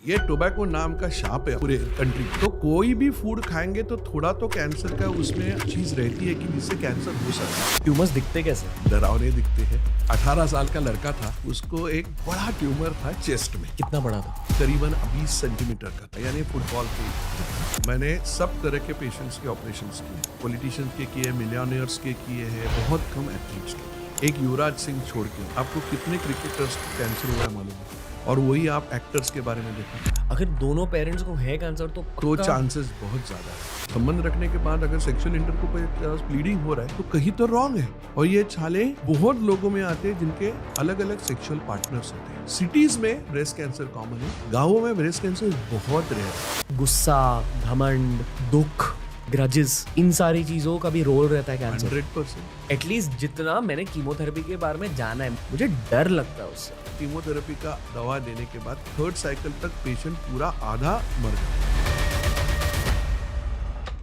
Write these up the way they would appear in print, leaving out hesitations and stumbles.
ये टोबैको नाम का शाप है पूरे कंट्री। तो कोई भी फूड खाएंगे तो थोड़ा तो कैंसर का उसमें चीज रहती है कि जिससे कैंसर हो सकता है। ट्यूमर्स दिखते कैसे? डरावने दिखते हैं। 18 साल का लड़का था, उसको एक बड़ा ट्यूमर था चेस्ट में। कितना बड़ा था? करीबन 20 सेंटीमीटर का था, यानी फुटबॉल के। मैंने सब तरह के पेशेंट्स के ऑपरेशंस किए, पॉलिटिशियंस के किए, मिलियनेयर्स के किए हैं, बहुत कम एथलीट्स के। एक युवराज सिंह छोड़ के आपको कितने क्रिकेटर्स को कैंसर हुआ है मालूम है? और वही आप एक्टर्स के बारे में देखो, अगर दोनों पेरेंट्स को है कैंसर तो चांसेस बहुत ज्यादा है। संबंध रखने के बाद अगर सेक्सुअल इंटरकोर्स ब्लीडिंग हो रहा है तो कहीं तो रॉन्ग है। और ये छाले बहुत लोगों में आते हैं जिनके अलग अलग सेक्सुअल पार्टनर्स होते हैं। सिटीज में ब्रेस्ट कैंसर कॉमन है, गाँवों में ब्रेस्ट कैंसर बहुत रेयर है। गुस्सा, घमंड, दुख, ग्रजेस, इन सारी चीजों का भी रोल रहता है कैंसर। 100%। एटलीस्ट जितना मैंने कीमोथेरेपी के बारे में जाना है, मुझे डर लगता है उससे। कीमोथेरेपी का दवा देने के बाद 3rd साइकिल तक पेशेंट पूरा आधा मर जाता है।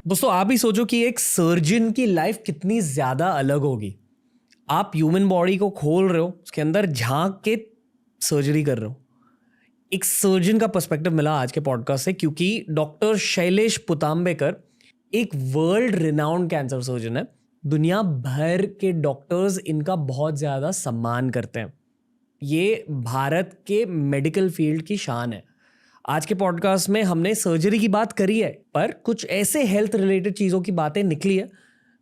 दोस्तों, आप ही सोचो कि एक सर्जन की लाइफ कितनी ज्यादा अलग होगी। आप ह्यूमन बॉडी को खोल रहे हो, उसके अंदर झांक के सर्जरी कर रहे हो। एक सर्जन का पर्सपेक्टिव मिला आज के पॉडकास्ट से, क्योंकि डॉक्टर शैलेश पुतांबेकर एक वर्ल्ड रिनाउंड कैंसर सर्जन है। दुनिया भर के डॉक्टर्स इनका बहुत ज़्यादा सम्मान करते हैं। ये भारत के मेडिकल फील्ड की शान है। आज के पॉडकास्ट में हमने सर्जरी की बात करी है, पर कुछ ऐसे हेल्थ रिलेटेड चीज़ों की बातें निकली है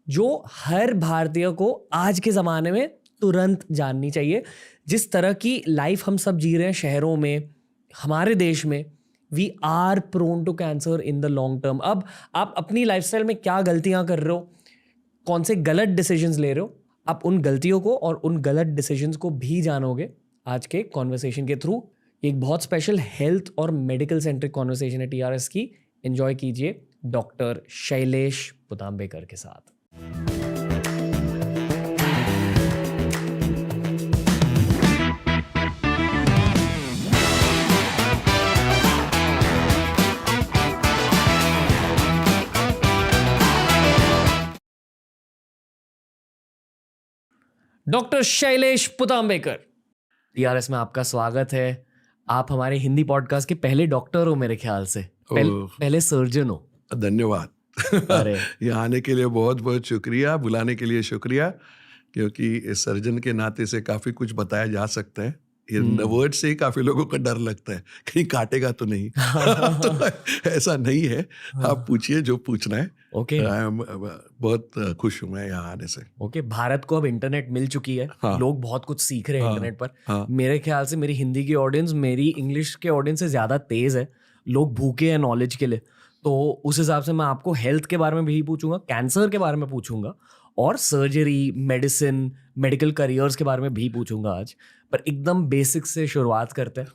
जो हर भारतीय को आज के ज़माने में तुरंत जाननी चाहिए। जिस तरह की लाइफ हम सब जी रहे हैं शहरों में, हमारे देश में, we are prone to cancer in the long term. अब आप अपनी लाइफस्टाइल में क्या गलतियां कर रहे हो, कौन से गलत डिसीजंस ले रहे हो, आप उन गलतियों को और उन गलत डिसीजंस को भी जानोगे आज के कॉन्वर्सेशन के थ्रू। एक बहुत स्पेशल हेल्थ और मेडिकल सेंट्रिक कॉन्वर्सेशन है TRS की। एंजॉय कीजिए डॉक्टर शैलेश पुतांबेकर के साथ। डॉक्टर शैलेश पुतांबेकर, TRS में आपका स्वागत है। आप हमारे हिंदी पॉडकास्ट के पहले डॉक्टर हो मेरे ख्याल से, पहले सर्जन हो। धन्यवाद। अरे यहाँ आने के लिए बहुत बहुत शुक्रिया, बुलाने के लिए शुक्रिया, क्योंकि इस सर्जन के नाते से काफ़ी कुछ बताया जा सकता है। इन वर्ड से ही काफ़ी लोगों को डर लगता है, कहीं काटेगा तो नहीं। तो ऐसा नहीं है, आप पूछिए जो पूछना है। ओके, बहुत खुश हूँ मैं यहाँ आने से। ओके। भारत को अब इंटरनेट मिल चुकी है। हाँ, लोग बहुत कुछ सीख रहे हैं इंटरनेट पर। हाँ, मेरे ख्याल से मेरी हिंदी की ऑडियंस मेरी इंग्लिश के ऑडियंस से ज़्यादा तेज़ है। लोग भूखे हैं नॉलेज के लिए। तो उस हिसाब से मैं आपको हेल्थ के बारे में भी पूछूंगा, कैंसर के बारे में पूछूंगा, और सर्जरी, मेडिसिन, मेडिकल करियर्स के बारे में भी पूछूंगा आज। पर एकदम बेसिक से शुरुआत करते हैं।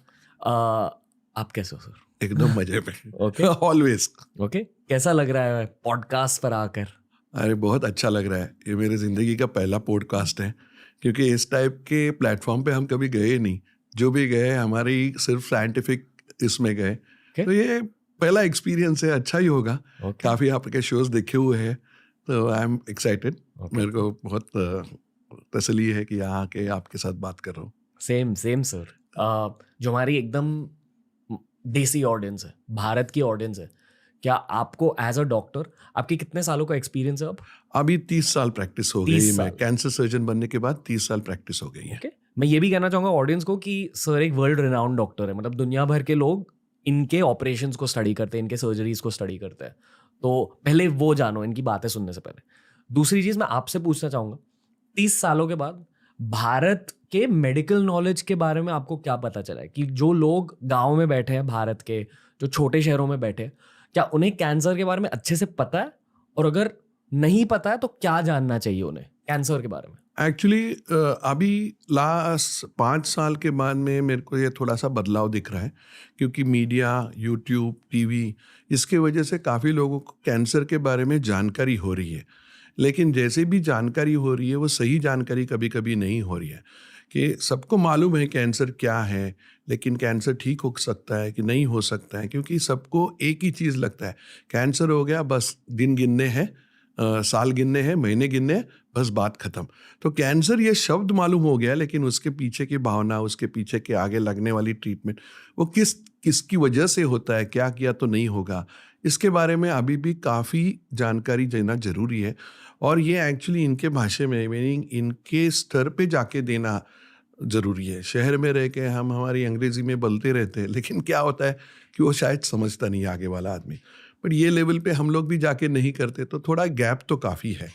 आप कैसे हो सर? एकदम मजे में। Okay, always. ओके। कैसा लग रहा है पॉडकास्ट पर आकर? अरे बहुत अच्छा लग रहा है। ये मेरी ज़िंदगी का पहला पॉडकास्ट है, क्योंकि इस टाइप के प्लेटफॉर्म पे हम कभी गए नहीं। जो भी गए हमारी सिर्फ साइंटिफिक इसमें गए। तो ये पहला एक्सपीरियंस है, अच्छा ही होगा। काफ़ी आपके शोज देखे हुए हैं, तो आई एम एक्साइटेड। मेरे को बहुत तसल्ली है कि यहाँ आके आपके साथ बात कर रहा हूँ। Same sir. जो हमारी एकदम देसी ऑडियंस है, भारत की ऑडियंस है, क्या आपको एज अ डॉक्टर आपके कितने सालों का एक्सपीरियंस है अब? अभी 30 साल प्रैक्टिस हो गई। मैं कैंसर सर्जन बनने के बाद 30 साल प्रैक्टिस हो गई है। मैं ये भी कहना चाहूँगा ऑडियंस को कि सर एक वर्ल्ड रिनाउंड डॉक्टर है। मतलब दुनिया भर के लोग इनके ऑपरेशंस को स्टडी करते हैं, इनके सर्जरीज को स्टडी करते हैं। तो पहले वो जानो इनकी बातें सुनने से पहले। दूसरी चीज़ मैं आपसे पूछना चाहूँगा, 30 सालों के बाद भारत के मेडिकल नॉलेज के बारे में आपको क्या पता चला है? कि जो लोग गाँव में बैठे हैं, भारत के जो छोटे शहरों में बैठे हैं, क्या उन्हें कैंसर के बारे में अच्छे से पता है? और अगर नहीं पता है तो क्या जानना चाहिए उन्हें कैंसर के बारे में? एक्चुअली अभी लास्ट 5 साल के बाद में मेरे को ये थोड़ा सा बदलाव दिख रहा है, क्योंकि मीडिया, यूट्यूब, टीवी, इसके वजह से काफ़ी लोगों को कैंसर के बारे में जानकारी हो रही है। लेकिन जैसे भी जानकारी हो रही है, वो सही जानकारी कभी कभी नहीं हो रही है। कि सबको मालूम है कैंसर क्या है, लेकिन कैंसर ठीक हो सकता है कि नहीं हो सकता है, क्योंकि सबको एक ही चीज़ लगता है, कैंसर हो गया बस दिन गिनने हैं, साल गिनने हैं, महीने गिनने हैं, बस बात खत्म। तो कैंसर ये शब्द मालूम हो गया, लेकिन उसके पीछे की भावना, उसके पीछे के आगे लगने वाली ट्रीटमेंट, वो किस किसकी वजह से होता है, क्या किया तो नहीं होगा, इसके बारे में अभी भी काफ़ी जानकारी देना ज़रूरी है। और ये एक्चुअली इनके भाषा में, मीनिंग इनके स्तर पे जाके देना ज़रूरी है। शहर में रह के हम हमारी अंग्रेज़ी में बोलते रहते हैं, लेकिन क्या होता है कि वो शायद समझता नहीं आगे वाला आदमी। बट ये लेवल पे हम लोग भी जाके नहीं करते, तो थोड़ा गैप तो काफ़ी है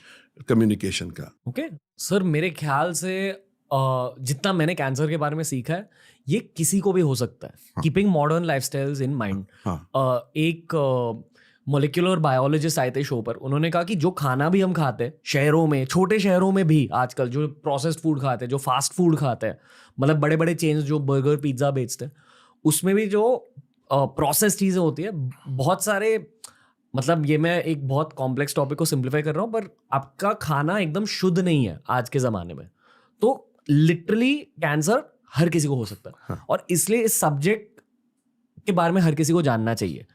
कम्युनिकेशन का। ओके सर, मेरे ख्याल से जितना मैंने कैंसर के बारे में सीखा है, ये किसी को भी हो सकता है, keeping modern lifestyles in mind. एक मोलिकुलर बायोलॉजिस्ट आए थे शो पर, उन्होंने कहा कि जो खाना भी हम खाते हैं शहरों में, छोटे शहरों में भी आजकल जो प्रोसेस्ड फूड खाते हैं, जो फास्ट फूड खाते हैं, मतलब बड़े बड़े चेन्स जो बर्गर पिज्ज़ा बेचते हैं, उसमें भी जो प्रोसेस चीज़ें होती है, बहुत सारे, मतलब ये मैं एक बहुत कॉम्प्लेक्स टॉपिक को सिंप्लीफाई कर रहा हूँ, पर आपका खाना एकदम शुद्ध नहीं है आज के ज़माने में, तो लिटरली कैंसर हर किसी को हो सकता है। हाँ। और इसलिए इस सब्जेक्ट के बारे में हर किसी को जानना चाहिए,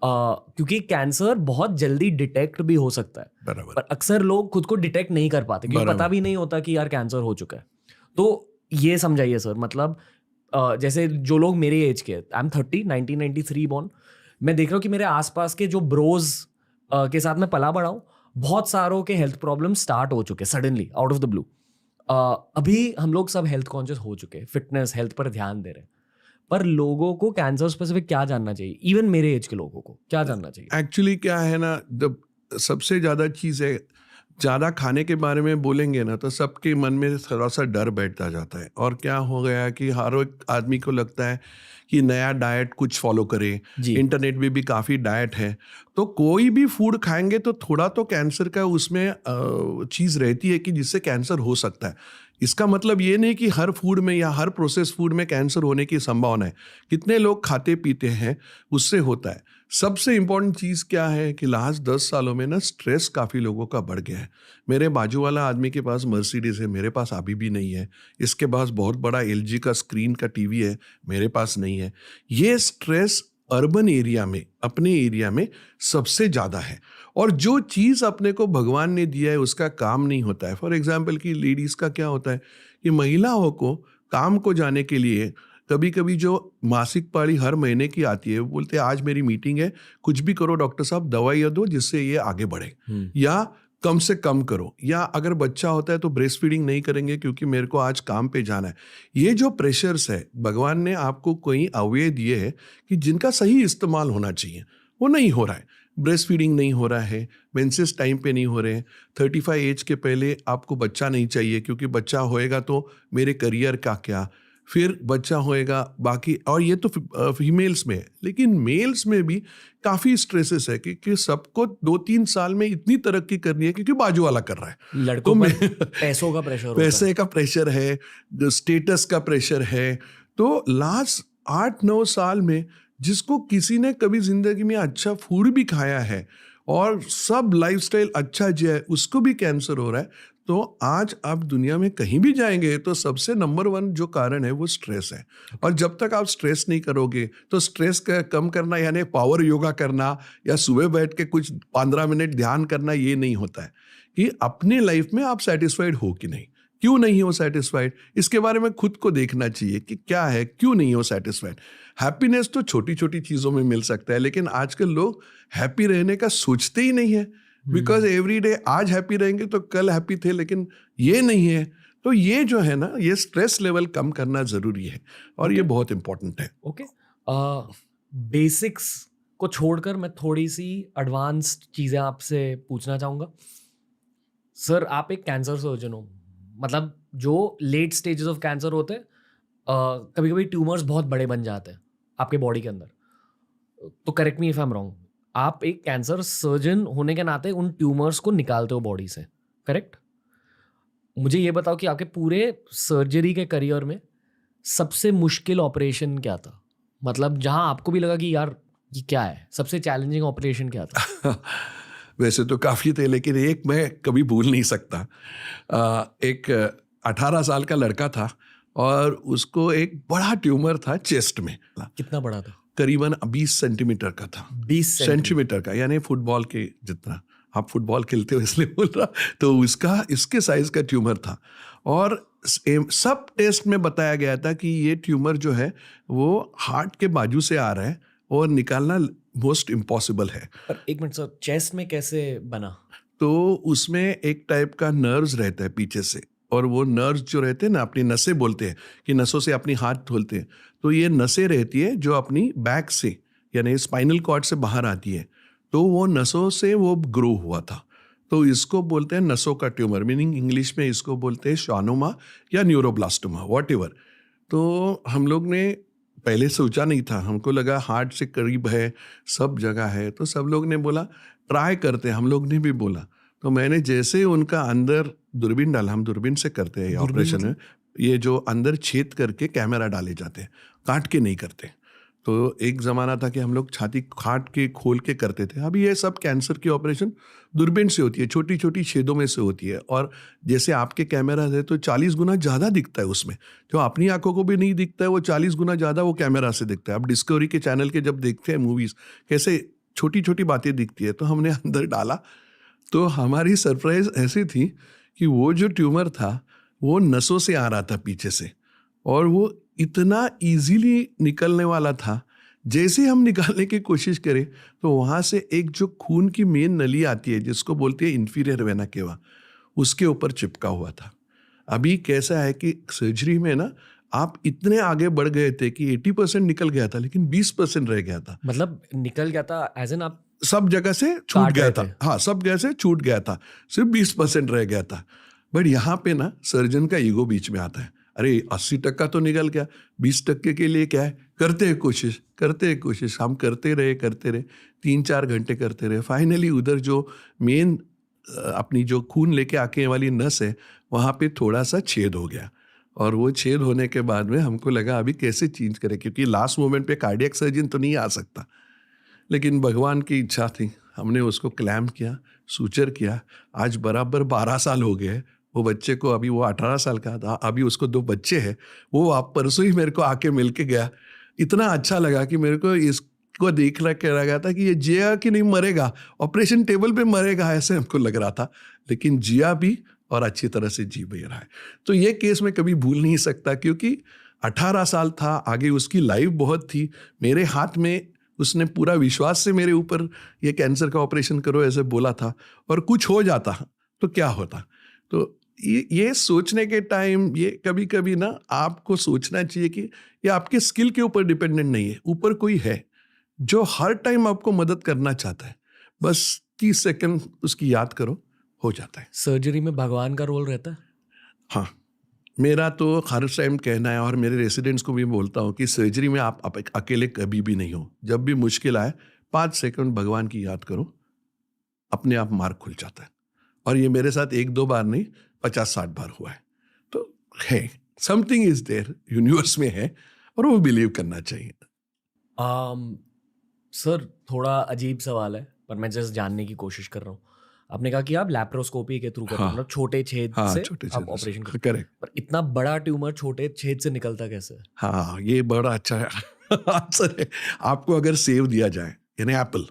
क्योंकि कैंसर बहुत जल्दी डिटेक्ट भी हो सकता है, बराबर। पर अक्सर लोग खुद को डिटेक्ट नहीं कर पाते क्योंकि बराबर। पता भी नहीं होता कि यार कैंसर हो चुका है। तो ये समझाइए सर, मतलब जैसे जो लोग मेरे एज के, आई एम 30, 1993 बॉर्न, मैं देख रहा हूँ कि मेरे आसपास के जो ब्रोज के साथ मैं पला बड़ा हूँ, बहुत सारों के हेल्थ प्रॉब्लम स्टार्ट हो चुके suddenly out of the blue. अभी हम लोग सब हेल्थ कॉन्शियस हो चुके हैं, फिटनेस हेल्थ पर ध्यान दे रहे हैं, पर लोगों को कैंसर स्पेसिफिक क्या जानना चाहिए, इवन मेरे एज के लोगों को क्या जानना चाहिए? एक्चुअली क्या है ना, सबसे ज़्यादा चीज़ है, ज़्यादा खाने के बारे में बोलेंगे ना तो सबके मन में थोड़ा सा डर बैठता जाता है। और क्या हो गया कि हर एक आदमी को लगता है कि नया डाइट कुछ फॉलो करे, जी। इंटरनेट में भी काफ़ी डाइट है, तो कोई भी फूड खाएंगे तो थोड़ा तो कैंसर का उसमें चीज़ रहती है कि जिससे कैंसर हो सकता है। इसका मतलब ये नहीं कि हर फूड में या हर प्रोसेस फूड में कैंसर होने की संभावना है। कितने लोग खाते पीते हैं उससे होता है। सबसे इम्पोर्टेंट चीज़ क्या है कि लास्ट 10 सालों में ना स्ट्रेस काफ़ी लोगों का बढ़ गया है। मेरे बाजू वाला आदमी के पास मर्सिडीज़ है, मेरे पास अभी भी नहीं है। इसके पास बहुत बड़ा LG का स्क्रीन का टीवी है, मेरे पास नहीं है। ये स्ट्रेस अर्बन एरिया में, अपने एरिया में सबसे ज़्यादा है। और जो चीज़ अपने को भगवान ने दिया है उसका काम नहीं होता है। फॉर एग्जाम्पल कि लेडीज़ का क्या होता है कि महिलाओं को काम को जाने के लिए कभी कभी जो मासिक पाली हर महीने की आती है, वो बोलते हैं आज मेरी मीटिंग है, कुछ भी करो डॉक्टर साहब, दवाइयाँ दो जिससे ये आगे बढ़े, या कम से कम करो, या अगर बच्चा होता है तो ब्रेस्ट फीडिंग नहीं करेंगे क्योंकि मेरे को आज काम पे जाना है। ये जो प्रेशर्स है, भगवान ने आपको कोई अवयव दिए है कि जिनका सही इस्तेमाल होना चाहिए, वो नहीं हो रहा है। ब्रेस्ट फीडिंग नहीं हो रहा है, मेंसेस टाइम पे नहीं हो रहे हैं, 35 एज के पहले आपको बच्चा नहीं चाहिए क्योंकि बच्चा होएगा तो मेरे करियर का क्या, फिर बच्चा होएगा बाकी, और ये तो फीमेल्स में है। लेकिन मेल्स में भी काफ़ी स्ट्रेसेस है कि सबको 2-3 साल में इतनी तरक्की करनी है क्योंकि बाजू वाला कर रहा है। लड़कों तो पर पैसों का प्रेशर होता है। पैसे का प्रेशर है, स्टेटस का प्रेशर है। तो लास्ट 8-9 साल में जिसको किसी ने कभी जिंदगी में अच्छा फूड भी खाया है और सब लाइफस्टाइल अच्छा जिया है, उसको भी कैंसर हो रहा है। तो आज आप दुनिया में कहीं भी जाएंगे तो सबसे नंबर 1 जो कारण है वो स्ट्रेस है। और जब तक आप स्ट्रेस नहीं करोगे तो स्ट्रेस का कम करना यानी पावर योगा करना या सुबह बैठ के कुछ 15 मिनट ध्यान करना, ये नहीं होता है कि अपने लाइफ में आप सेटिस्फाइड हो कि नहीं। क्यों नहीं हो सेटिस्फाइड, इसके बारे में खुद को देखना चाहिए कि क्या है, क्यों नहीं हो सेटिस्फाइड। हैप्पीनेस तो छोटी छोटी चीज़ों में मिल सकता है, लेकिन आजकल लोग हैप्पी रहने का सोचते ही नहीं है। बिकॉज एवरी डे आज हैप्पी रहेंगे तो कल हैप्पी थे, लेकिन ये नहीं है। तो ये जो है ना, ये स्ट्रेस लेवल कम करना ज़रूरी है और ये बहुत इंपॉर्टेंट है। ओके, बेसिक्स को छोड़कर मैं थोड़ी सी एडवांस्ड चीज़ें आपसे पूछना चाहूँगा। सर, आप एक कैंसर सर्जन हो, मतलब जो लेट स्टेजेस ऑफ कैंसर होते हैं, कभी कभी ट्यूमर्स बहुत बड़े बन जाते हैं आपके बॉडी के अंदर, तो correct me if I am wrong, आप एक कैंसर सर्जन होने के नाते उन ट्यूमर्स को निकालते हो बॉडी से, करेक्ट? मुझे ये बताओ कि आपके पूरे सर्जरी के करियर में सबसे मुश्किल ऑपरेशन क्या था, मतलब जहां आपको भी लगा कि यार ये क्या है, सबसे चैलेंजिंग ऑपरेशन क्या था? वैसे तो काफ़ी थे, लेकिन एक मैं कभी भूल नहीं सकता। एक 18 साल का लड़का था और उसको एक बड़ा ट्यूमर था चेस्ट में। कितना बड़ा था? करीबन 20 सेंटीमीटर का था। 20 सेंटीमीटर का, यानी फुटबॉल के जितना। आप फुटबॉल खेलते हो इसलिए बोल रहा। तो इसके साइज का ट्यूमर था और सब टेस्ट में बताया गया था कि ये ट्यूमर जो है वो हार्ट के बाजू से आ रहा है और निकालना मोस्ट इम्पॉसिबल है। पर एक मिनट सर, चेस्ट में कैसे बना? तो उसमें एक टाइप का नर्व्स रहता है पीछे से, और वो नर्व्स जो रहते हैं ना, अपनी नसें बोलते हैं कि नसों से अपनी हाथ धोलते हैं, तो ये नसें रहती है जो अपनी बैक से यानी स्पाइनल कॉर्ड से बाहर आती है, तो वो नसों से वो ग्रो हुआ था। तो इसको बोलते हैं नसों का ट्यूमर, मीनिंग इंग्लिश में इसको बोलते हैं श्वानोमा या न्यूरोब्लास्टोमा, व्हाटएवर। तो हम लोग ने पहले सोचा नहीं था, हमको लगा हार्ट से करीब है, सब जगह है, तो सब लोग ने बोला ट्राई करते हैं, हम लोग ने भी बोला। तो मैंने जैसे उनका अंदर दूरबीन डाला, हम दूरबीन से करते हैं ये ऑपरेशन है, ये जो अंदर छेद करके कैमरा डाले जाते हैं, काट के नहीं करते। तो एक ज़माना था कि हम लोग छाती काट के खोल के करते थे। अभी ये सब कैंसर की ऑपरेशन दूरबीन से होती है, छोटी छोटी छेदों में से होती है, और जैसे आपके कैमरा है तो 40 गुना ज़्यादा दिखता है उसमें, जो अपनी आंखों को भी नहीं दिखता है वो 40 गुना ज़्यादा वो कैमरा से दिखता है। अब डिस्कवरी के चैनल के जब देखते हैं मूवीज़, कैसे छोटी छोटी बातें दिखती है, तो हमने अंदर डाला, तो हमारी सरप्राइज ऐसी थी कि वो जो ट्यूमर था वो नसों से आ रहा था पीछे से, और वो इतना इजीली निकलने वाला था। जैसे हम निकालने की कोशिश करें तो वहाँ से एक जो खून की मेन नली आती है जिसको बोलते हैं इंफीरियर वेना केवा, उसके ऊपर चिपका हुआ था। अभी कैसा है कि सर्जरी में ना आप इतने आगे बढ़ गए थे कि 80% निकल गया था, लेकिन 20% रह गया था। मतलब निकल गया था एज एन आप सब जगह से छूट काट गया रहे था, थे। हाँ सब जगह से छूट गया था, सिर्फ 20% रह गया था। बट यहाँ पे ना सर्जन का ईगो बीच में आता है, अरे 80% तो निकल गया, 20% के लिए क्या है, करते हैं कोशिश, करते हैं कोशिश। हम करते रहे 3-4 घंटे करते रहे। फाइनली उधर जो मेन अपनी जो खून लेके आके वाली नस है वहाँ पे थोड़ा सा छेद हो गया, और वो छेद होने के बाद में हमको लगा अभी कैसे चेंज करें, क्योंकि लास्ट मोमेंट पे कार्डियक सर्जन तो नहीं आ सकता। लेकिन भगवान की इच्छा थी, हमने उसको क्लैम्प किया, सूचर किया। आज बराबर 12 साल हो गए वो बच्चे को, अभी वो 18 साल का था, अभी उसको 2 बच्चे हैं। वो आप परसों ही मेरे को आके मिल के गया। इतना अच्छा लगा कि मेरे को इसको देख लगा था कि ये जिया कि नहीं मरेगा, ऑपरेशन टेबल पे मरेगा ऐसे हमको लग रहा था, लेकिन जिया भी और अच्छी तरह से जी भी रहा है। तो ये केस मैं कभी भूल नहीं सकता, क्योंकि 18 साल था, आगे उसकी लाइफ बहुत थी। मेरे हाथ में उसने पूरा विश्वास से मेरे ऊपर ये कैंसर का ऑपरेशन करो ऐसे बोला था, और कुछ हो जाता तो क्या होता। तो ये सोचने के टाइम ये कभी कभी ना आपको सोचना चाहिए कि ये आपके स्किल के ऊपर डिपेंडेंट नहीं है, ऊपर कोई है जो हर टाइम आपको मदद करना चाहता है। बस 30 सेकंड उसकी याद करो, हो जाता है। सर्जरी में भगवान का रोल रहता है? हाँ, मेरा तो हर टाइम कहना है, और मेरे रेसिडेंट्स को भी बोलता हूँ कि सर्जरी में आप अकेले कभी भी नहीं हो। जब भी मुश्किल आए 5 सेकंड भगवान की याद करो, अपने आप मार्ग खुल जाता है। और ये मेरे साथ 1-2 बार नहीं, 50-60 बार हुआ है। तो है, समथिंग इज देयर, यूनिवर्स में है, और वो बिलीव करना चाहिए। सर थोड़ा अजीब सवाल है, पर मैं जस्ट जानने की कोशिश कर रहा हूँ। आपने कहा कि आप लैप्रोस्कोपी के थ्रू करते हैं, हाँ, मतलब छोटे छेद हाँ, से छोटे आप छेद ऑपरेशन से, करते हैं। करेक्ट। पर इतना बड़ा ट्यूमर छोटे छेद से निकलता कैसे है? हाँ, ये बड़ा अच्छा आंसर है। आपको अगर सेव दिया जाए, यानी एप्पल,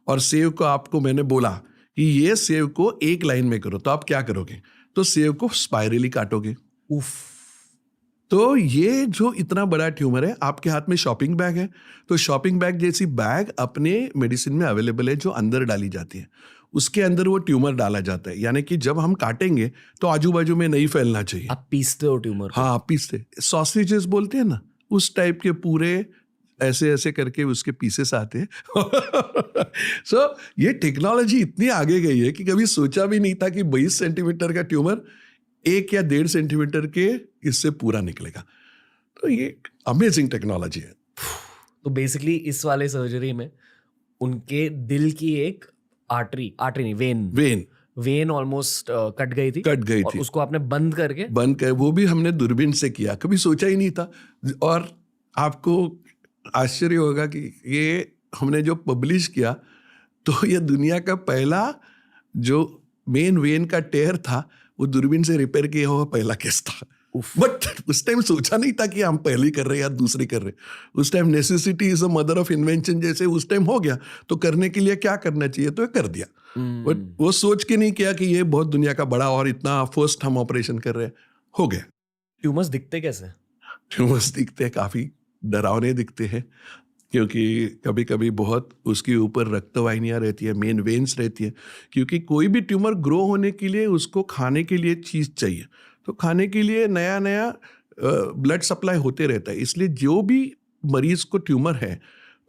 और सेव को आपको मैंने बोला कि ये सेव को एक लाइन में करो, तो आप क्या करोगे? तो सेव को स्पाइरली काटोगे। उफ। तो ये जो इतना बड़ा ट्यूमर है, आपके हाथ में शॉपिंग बैग है, तो शॉपिंग बैग जैसी बैग अपने मेडिसिन में अवेलेबल है जो अंदर डाली जाती है। उसके अंदर वो ट्यूमर डाला जाता है, यानी कि जब हम काटेंगे तो आजू बाजू में नहीं फैलना चाहिए। आप पीसते हो ट्यूमर को? हाँ, पीसते, सॉसेजेस बोलते हैं ना, उस टाइप के पूरे ऐसे ऐसे करके उसके पीसेस आते हैं। सो ये टेक्नोलॉजी इतनी आगे गई है कि कभी सोचा भी नहीं था कि 22 सेंटीमीटर का ट्यूमर 1 या 1.5 सेंटीमीटर के इससे पूरा निकलेगा। तो ये अमेजिंग टेक्नोलॉजी है। तो बेसिकली इस वाले सर्जरी में उनके दिल की एक आर्टरी नहीं, वेन ऑलमोस्ट कट गई थी और उसको आपने बंद कर वो भी हमने दूरबीन से किया, कभी सोचा ही नहीं था। और आपको आश्चर्य होगा कि ये हमने जो पब्लिश किया, तो ये दुनिया का पहला जो मेन वेन का टेयर था वो दूरबीन से रिपेयर किया हुआ पहला केस था। बट उस टाइम सोचा नहीं था कि हम पहली कर रहे हैं या दूसरी कर रहे हैं। उस time necessity is a mother of invention जैसे उस टाइम हो गया, तो करने के लिए क्या करना चाहिए तो कर दिया। बट वो सोच के नहीं किया कि ये बहुत दुनिया का बड़ा और इतना फर्स्ट हम ऑपरेशन कर रहे हैं, हो गया। ट्यूमर्स दिखते कैसे? ट्यूमर्स दिखते हैं, काफ़ी डरावने दिखते हैं, क्योंकि कभी कभी बहुत उसके ऊपर रक्तवाहिनियाँ रहती है, मेन वेन्स रहती है, क्योंकि कोई भी ट्यूमर ग्रो होने के लिए उसको खाने के लिए चीज़ चाहिए। तो खाने के लिए नया नया ब्लड सप्लाई होते रहता है, इसलिए जो भी मरीज को ट्यूमर है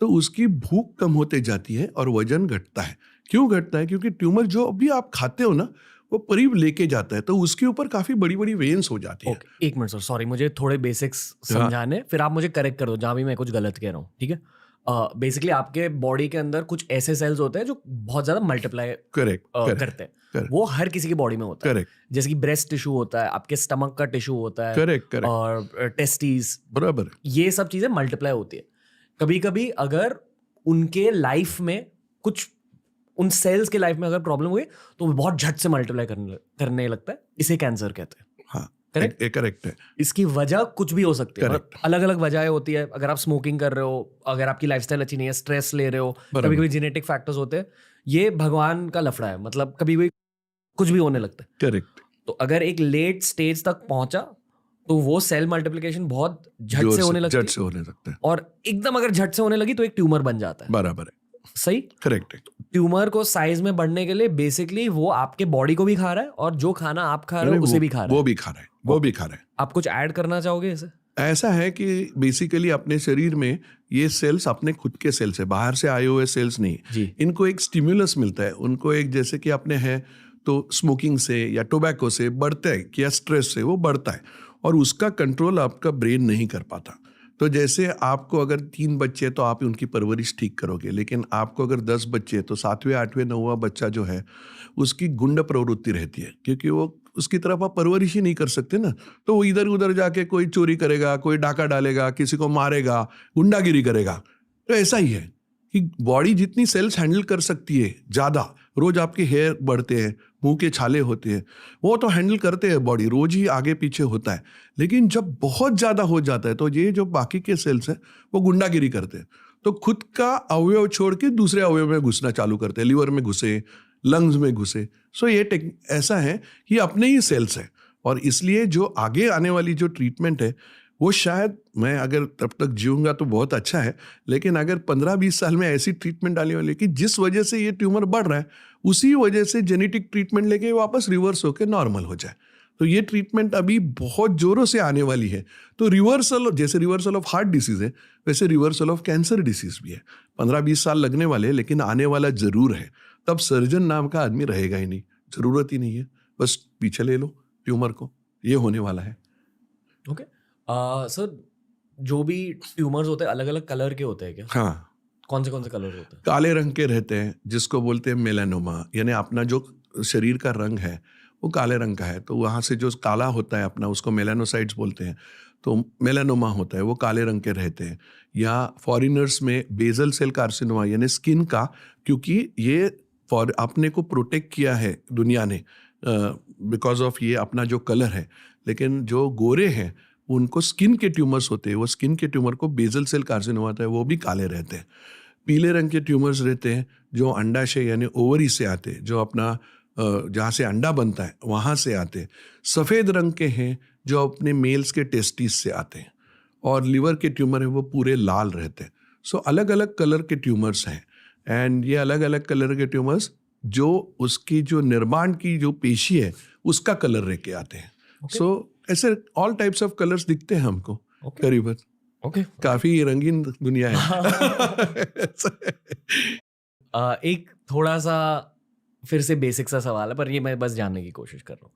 तो उसकी भूख कम होते जाती है और वजन घटता है। क्यों घटता है? क्योंकि ट्यूमर जो भी आप खाते हो ना वो करीब लेके जाता है, तो उसके ऊपर काफ़ी बड़ी बड़ी वेन्स हो जाती है। ओके, एक मिनट सर, सॉरी, मुझे थोड़े बेसिक्स समझाने, फिर आप मुझे करेक्ट कर दो जहाँ भी मैं कुछ गलत कह रहा हूँ, ठीक है? बेसिकली आपके बॉडी के अंदर कुछ ऐसे सेल्स होते हैं जो बहुत ज़्यादा मल्टीप्लाई करेक्ट करते हैं। वो हर किसी की बॉडी में होता है। करेक्ट जैसे कि ब्रेस्ट टिश्यू होता है, आपके स्टमक का टिश्यू होता है, करेक्ट करेक्ट और टेस्टीज, बराबर। ये सब चीज़ें मल्टीप्लाई होती है। कभी कभी अगर उनके लाइफ में कुछ, उन सेल्स के लाइफ में अगर प्रॉब्लम हुई तो वो बहुत झट से मल्टीप्लाई करने लगता है, इसे कैंसर कहते हैं। हाँ करेक्ट? करेक्ट है। इसकी वजह कुछ भी हो सकती है, Correct. अलग अलग वजहें होती है। अगर आप स्मोकिंग कर रहे हो, अगर आपकी लाइफस्टाइल अच्छी नहीं है, स्ट्रेस ले रहे हो, बराबर। कभी कभी जेनेटिक फैक्टर्स होते हैं। ये भगवान का लफड़ा है, मतलब कभी भी कुछ भी होने लगता है। करेक्ट। तो अगर एक लेट स्टेज तक पहुंचा तो वो सेल मल्टीप्लिकेशन बहुत झट जोर से होने लगती झट है, से होने लगता है। और एकदम अगर झट से होने लगी तो एक ट्यूमर बन जाता है। बराबर है। सही? करेक्ट है। ट्यूमर को साइज में बढ़ने के लिए बेसिकली वो आपके बॉडी को भी खा रहा है, और जो खाना आप खा रहे हो उसे भी खा रहा है। वो भी खा रहा है, वो भी खा रहा है। आप कुछ ऐड करना चाहोगे इसे? ऐसा है कि बेसिकली अपने शरीर में ये सेल्स अपने खुद के सेल्स है, बाहर से आए हुए सेल्स नहीं जी। इनको एक स्टिम्युलस मिलता है, उनको एक, जैसे कि अपने है तो स्मोकिंग से या टोबैको से बढ़ता है, या स्ट्रेस से वो बढ़ता है, और उसका कंट्रोल आपका ब्रेन नहीं कर पाता। तो जैसे आपको अगर 3 बच्चे तो आप उनकी परवरिश ठीक करोगे, लेकिन आपको अगर 10 बच्चे तो 7वें 8वें 9वां बच्चा जो है उसकी गुंड प्रवृत्ति रहती है, क्योंकि वो उसकी तरफ आप परवरिश ही नहीं कर सकते ना। तो वो इधर उधर जाके कोई चोरी करेगा, कोई डाका डालेगा, किसी को मारेगा, गुंडागिरी करेगा। तो ऐसा ही है कि बॉडी जितनी सेल्स हैंडल कर सकती है ज़्यादा, रोज आपके हेयर बढ़ते हैं, मुंह के छाले होते हैं, वो तो हैंडल करते हैं बॉडी, रोज ही आगे पीछे होता है। लेकिन जब बहुत ज़्यादा हो जाता है तो ये जो बाकी के सेल्स हैं वो गुंडागिरी करते हैं, तो खुद का अवयव छोड़ के दूसरे अवयव में घुसना चालू करते हैं, लिवर में घुसे, लंग्स में घुसे। सो ये ऐसा है कि अपने ही सेल्स है, और इसलिए जो आगे आने वाली जो ट्रीटमेंट है वो शायद, मैं अगर तब तक जीऊँगा तो बहुत अच्छा है, लेकिन अगर 15-20 साल में ऐसी ट्रीटमेंट आने वाली है कि जिस वजह से ये ट्यूमर बढ़ रहा है उसी वजह से जेनेटिक ट्रीटमेंट लेके वापस रिवर्स होकर नॉर्मल हो जाए। तो ये ट्रीटमेंट अभी बहुत जोरों से आने वाली है। तो रिवर्सल, जैसे रिवर्सल ऑफ हार्ट डिसीज है वैसे रिवर्सल ऑफ कैंसर डिसीज भी है। 15-20 साल लगने वाले हैं, लेकिन आने वाला जरूर है। तब सर्जन नाम का आदमी रहेगा ही नहीं, जरूरत ही नहीं है, बस पीछे ले लो ट्यूमर को, ये होने वाला है। ओके सर, जो भी ट्यूमर्स होते हैं अलग अलग कलर के होते हैं क्या? हाँ, कौन से कलर होते हैं? काले रंग के रहते हैं, जिसको बोलते हैं मेलानोमा, यानी अपना जो शरीर का रंग है वो काले रंग का है, तो वहाँ से जो काला होता है अपना उसको मेलानोसाइट्स बोलते हैं। तो मेलानोमा होता है, वो काले रंग के रहते हैं। या फॉरेनर्स में बेजल सेल कार्सिनोमा यानी स्किन का, क्योंकि ये अपने को प्रोटेक्ट किया है दुनिया ने बिकॉज ऑफ ये अपना जो कलर है। लेकिन जो गोरे हैं उनको स्किन के ट्यूमर्स होते हैं, वो स्किन के ट्यूमर को बेजल सेल कार्सिनोमा होता है, वो भी काले रहते हैं। पीले रंग के ट्यूमर्स रहते हैं जो अंडाशय यानी ओवरी से आते हैं, जो अपना जहाँ से अंडा बनता है वहाँ से आते हैं। सफ़ेद रंग के हैं जो अपने मेल्स के टेस्टिस से आते हैं, और लिवर के ट्यूमर है वो पूरे लाल रहते हैं। सो अलग अलग कलर के ट्यूमर्स हैं, एंड ये अलग अलग कलर के ट्यूमर्स जो उसकी जो निर्माण की जो पेशी है उसका कलर रह के आते हैं। सो ऐसे ऑल टाइप्स ऑफ कलर्स दिखते हैं हमको करीबन। ओके, काफ़ी रंगीन दुनिया है। एक थोड़ा सा फिर से बेसिक सा सवाल है, पर ये मैं बस जानने की कोशिश कर रहा हूँ।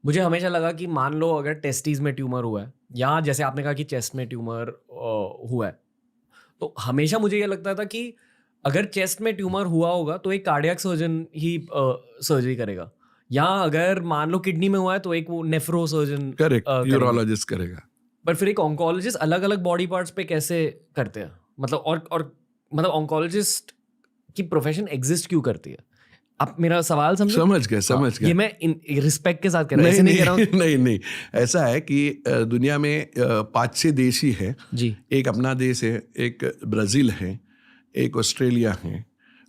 मुझे हमेशा लगा कि मान लो अगर टेस्टीज में ट्यूमर हुआ है, या जैसे आपने कहा कि चेस्ट में ट्यूमर हुआ है, तो हमेशा मुझे ये लगता था कि अगर चेस्ट में ट्यूमर हुआ होगा तो एक कार्डियक सर्जन ही सर्जरी करेगा, या अगर मान लो किडनी में हुआ है तो एक वो नेफ्रो सर्जन करेक्ट, यूरोलॉजिस्ट करेगा। पर फिर एक ऑन्कोलॉजिस्ट अलग अलग बॉडी पार्ट्स पे कैसे करते हैं? मतलब और मतलब ऑन्कोलॉजिस्ट की प्रोफेशन एग्जिस्ट क्यों करती है? आप मेरा सवाल समझ गए। ये मैं रिस्पेक्ट के साथ कह रहा हूँ, ऐसे नहीं कह रहा हूँ। नहीं, ऐसा है कि दुनिया में 5-6 देश ही है जी। एक अपना देश है, एक ब्राज़ील है, एक ऑस्ट्रेलिया है,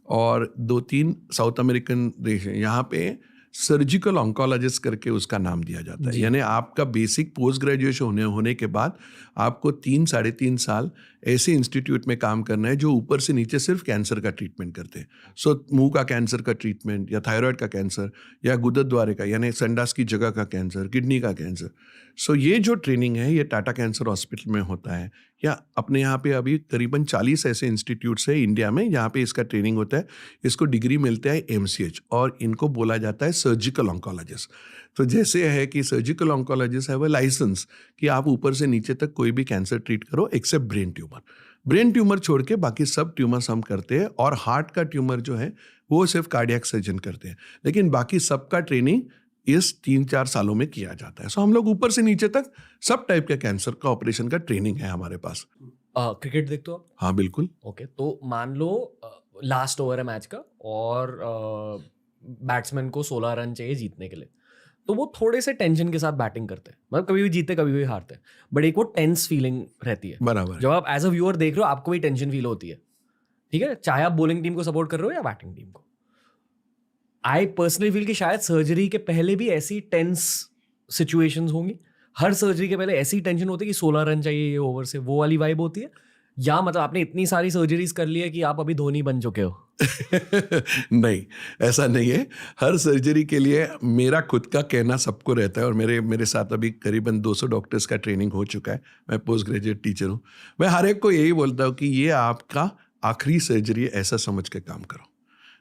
और 2-3 साउथ अमेरिकन देश हैं। यहाँ पे सर्जिकल ऑन्कोलॉजिस्ट करके उसका नाम दिया जाता है। यानी आपका बेसिक पोस्ट ग्रेजुएशन होने के बाद आपको 3-3.5 साल ऐसे इंस्टीट्यूट में काम करना है जो ऊपर से नीचे सिर्फ कैंसर का ट्रीटमेंट करते हैं। सो मुंह का कैंसर का ट्रीटमेंट, या थायराइड का कैंसर, या गुदत द्वारे का यानी संडास की जगह का कैंसर, किडनी का कैंसर। सो ये जो ट्रेनिंग है ये टाटा कैंसर हॉस्पिटल में होता है, या अपने यहाँ पे अभी करीबन 40 ऐसे इंस्टीट्यूट्स है इंडिया में जहाँ पे इसका ट्रेनिंग होता है। इसको डिग्री मिलता है MCH, और इनको बोला जाता है सर्जिकल ऑन्कोलॉजिस्ट। तो जैसे है कि सर्जिकल ऑन्कोलॉजिस्ट है वो लाइसेंस कि आप ऊपर से नीचे तक कोई भी कैंसर ट्रीट करो except brain tumour. Brain tumour छोड़ के बाकी सब ट्यूमर्स हम करते हैं, और हार्ट का ट्यूमर जो है वो सिर्फ कार्डियक सर्जन करते हैं, लेकिन बाकी सबका ट्रेनिंग इस 3-4 सालों में किया जाता है। सो हम लोग ऊपर से नीचे तक सब टाइप के कैंसर का ऑपरेशन का ट्रेनिंग है हमारे पास। क्रिकेट देखते हो आप? हाँ बिल्कुल। ओके, तो मान लो लास्ट ओवर है मैच का और बैट्समैन को 16 रन चाहिए जीतने के लिए, तो वो थोड़े से टेंशन के साथ बैटिंग करते हैं, मतलब कभी भी जीतते कभी भी हारते हैं, बट एक वो टेंस फीलिंग रहती है। बराबर। जब आप एज अ व्यूअर देख रहे हो आपको भी टेंशन फील होती है, ठीक है, चाहे आप बॉलिंग टीम को सपोर्ट कर रहे हो या बैटिंग टीम को। आई पर्सनली फील कि शायद सर्जरी के पहले भी ऐसी टेंस सिचुएशंस होंगी, हर सर्जरी के पहले ऐसी टेंशन होती है कि 16 रन चाहिए ये ओवर से, वो वाली वाइब होती है, या मतलब आपने इतनी सारी सर्जरीज कर ली है कि आप अभी धोनी बन चुके हो? नहीं, ऐसा नहीं है। हर सर्जरी के लिए मेरा खुद का कहना सबको रहता है, और मेरे साथ अभी करीबन 200 डॉक्टर्स का ट्रेनिंग हो चुका है। मैं पोस्ट ग्रेजुएट टीचर हूँ। मैं हर एक को यही बोलता हूँ कि ये आपका आखिरी सर्जरी ऐसा समझ के काम करो।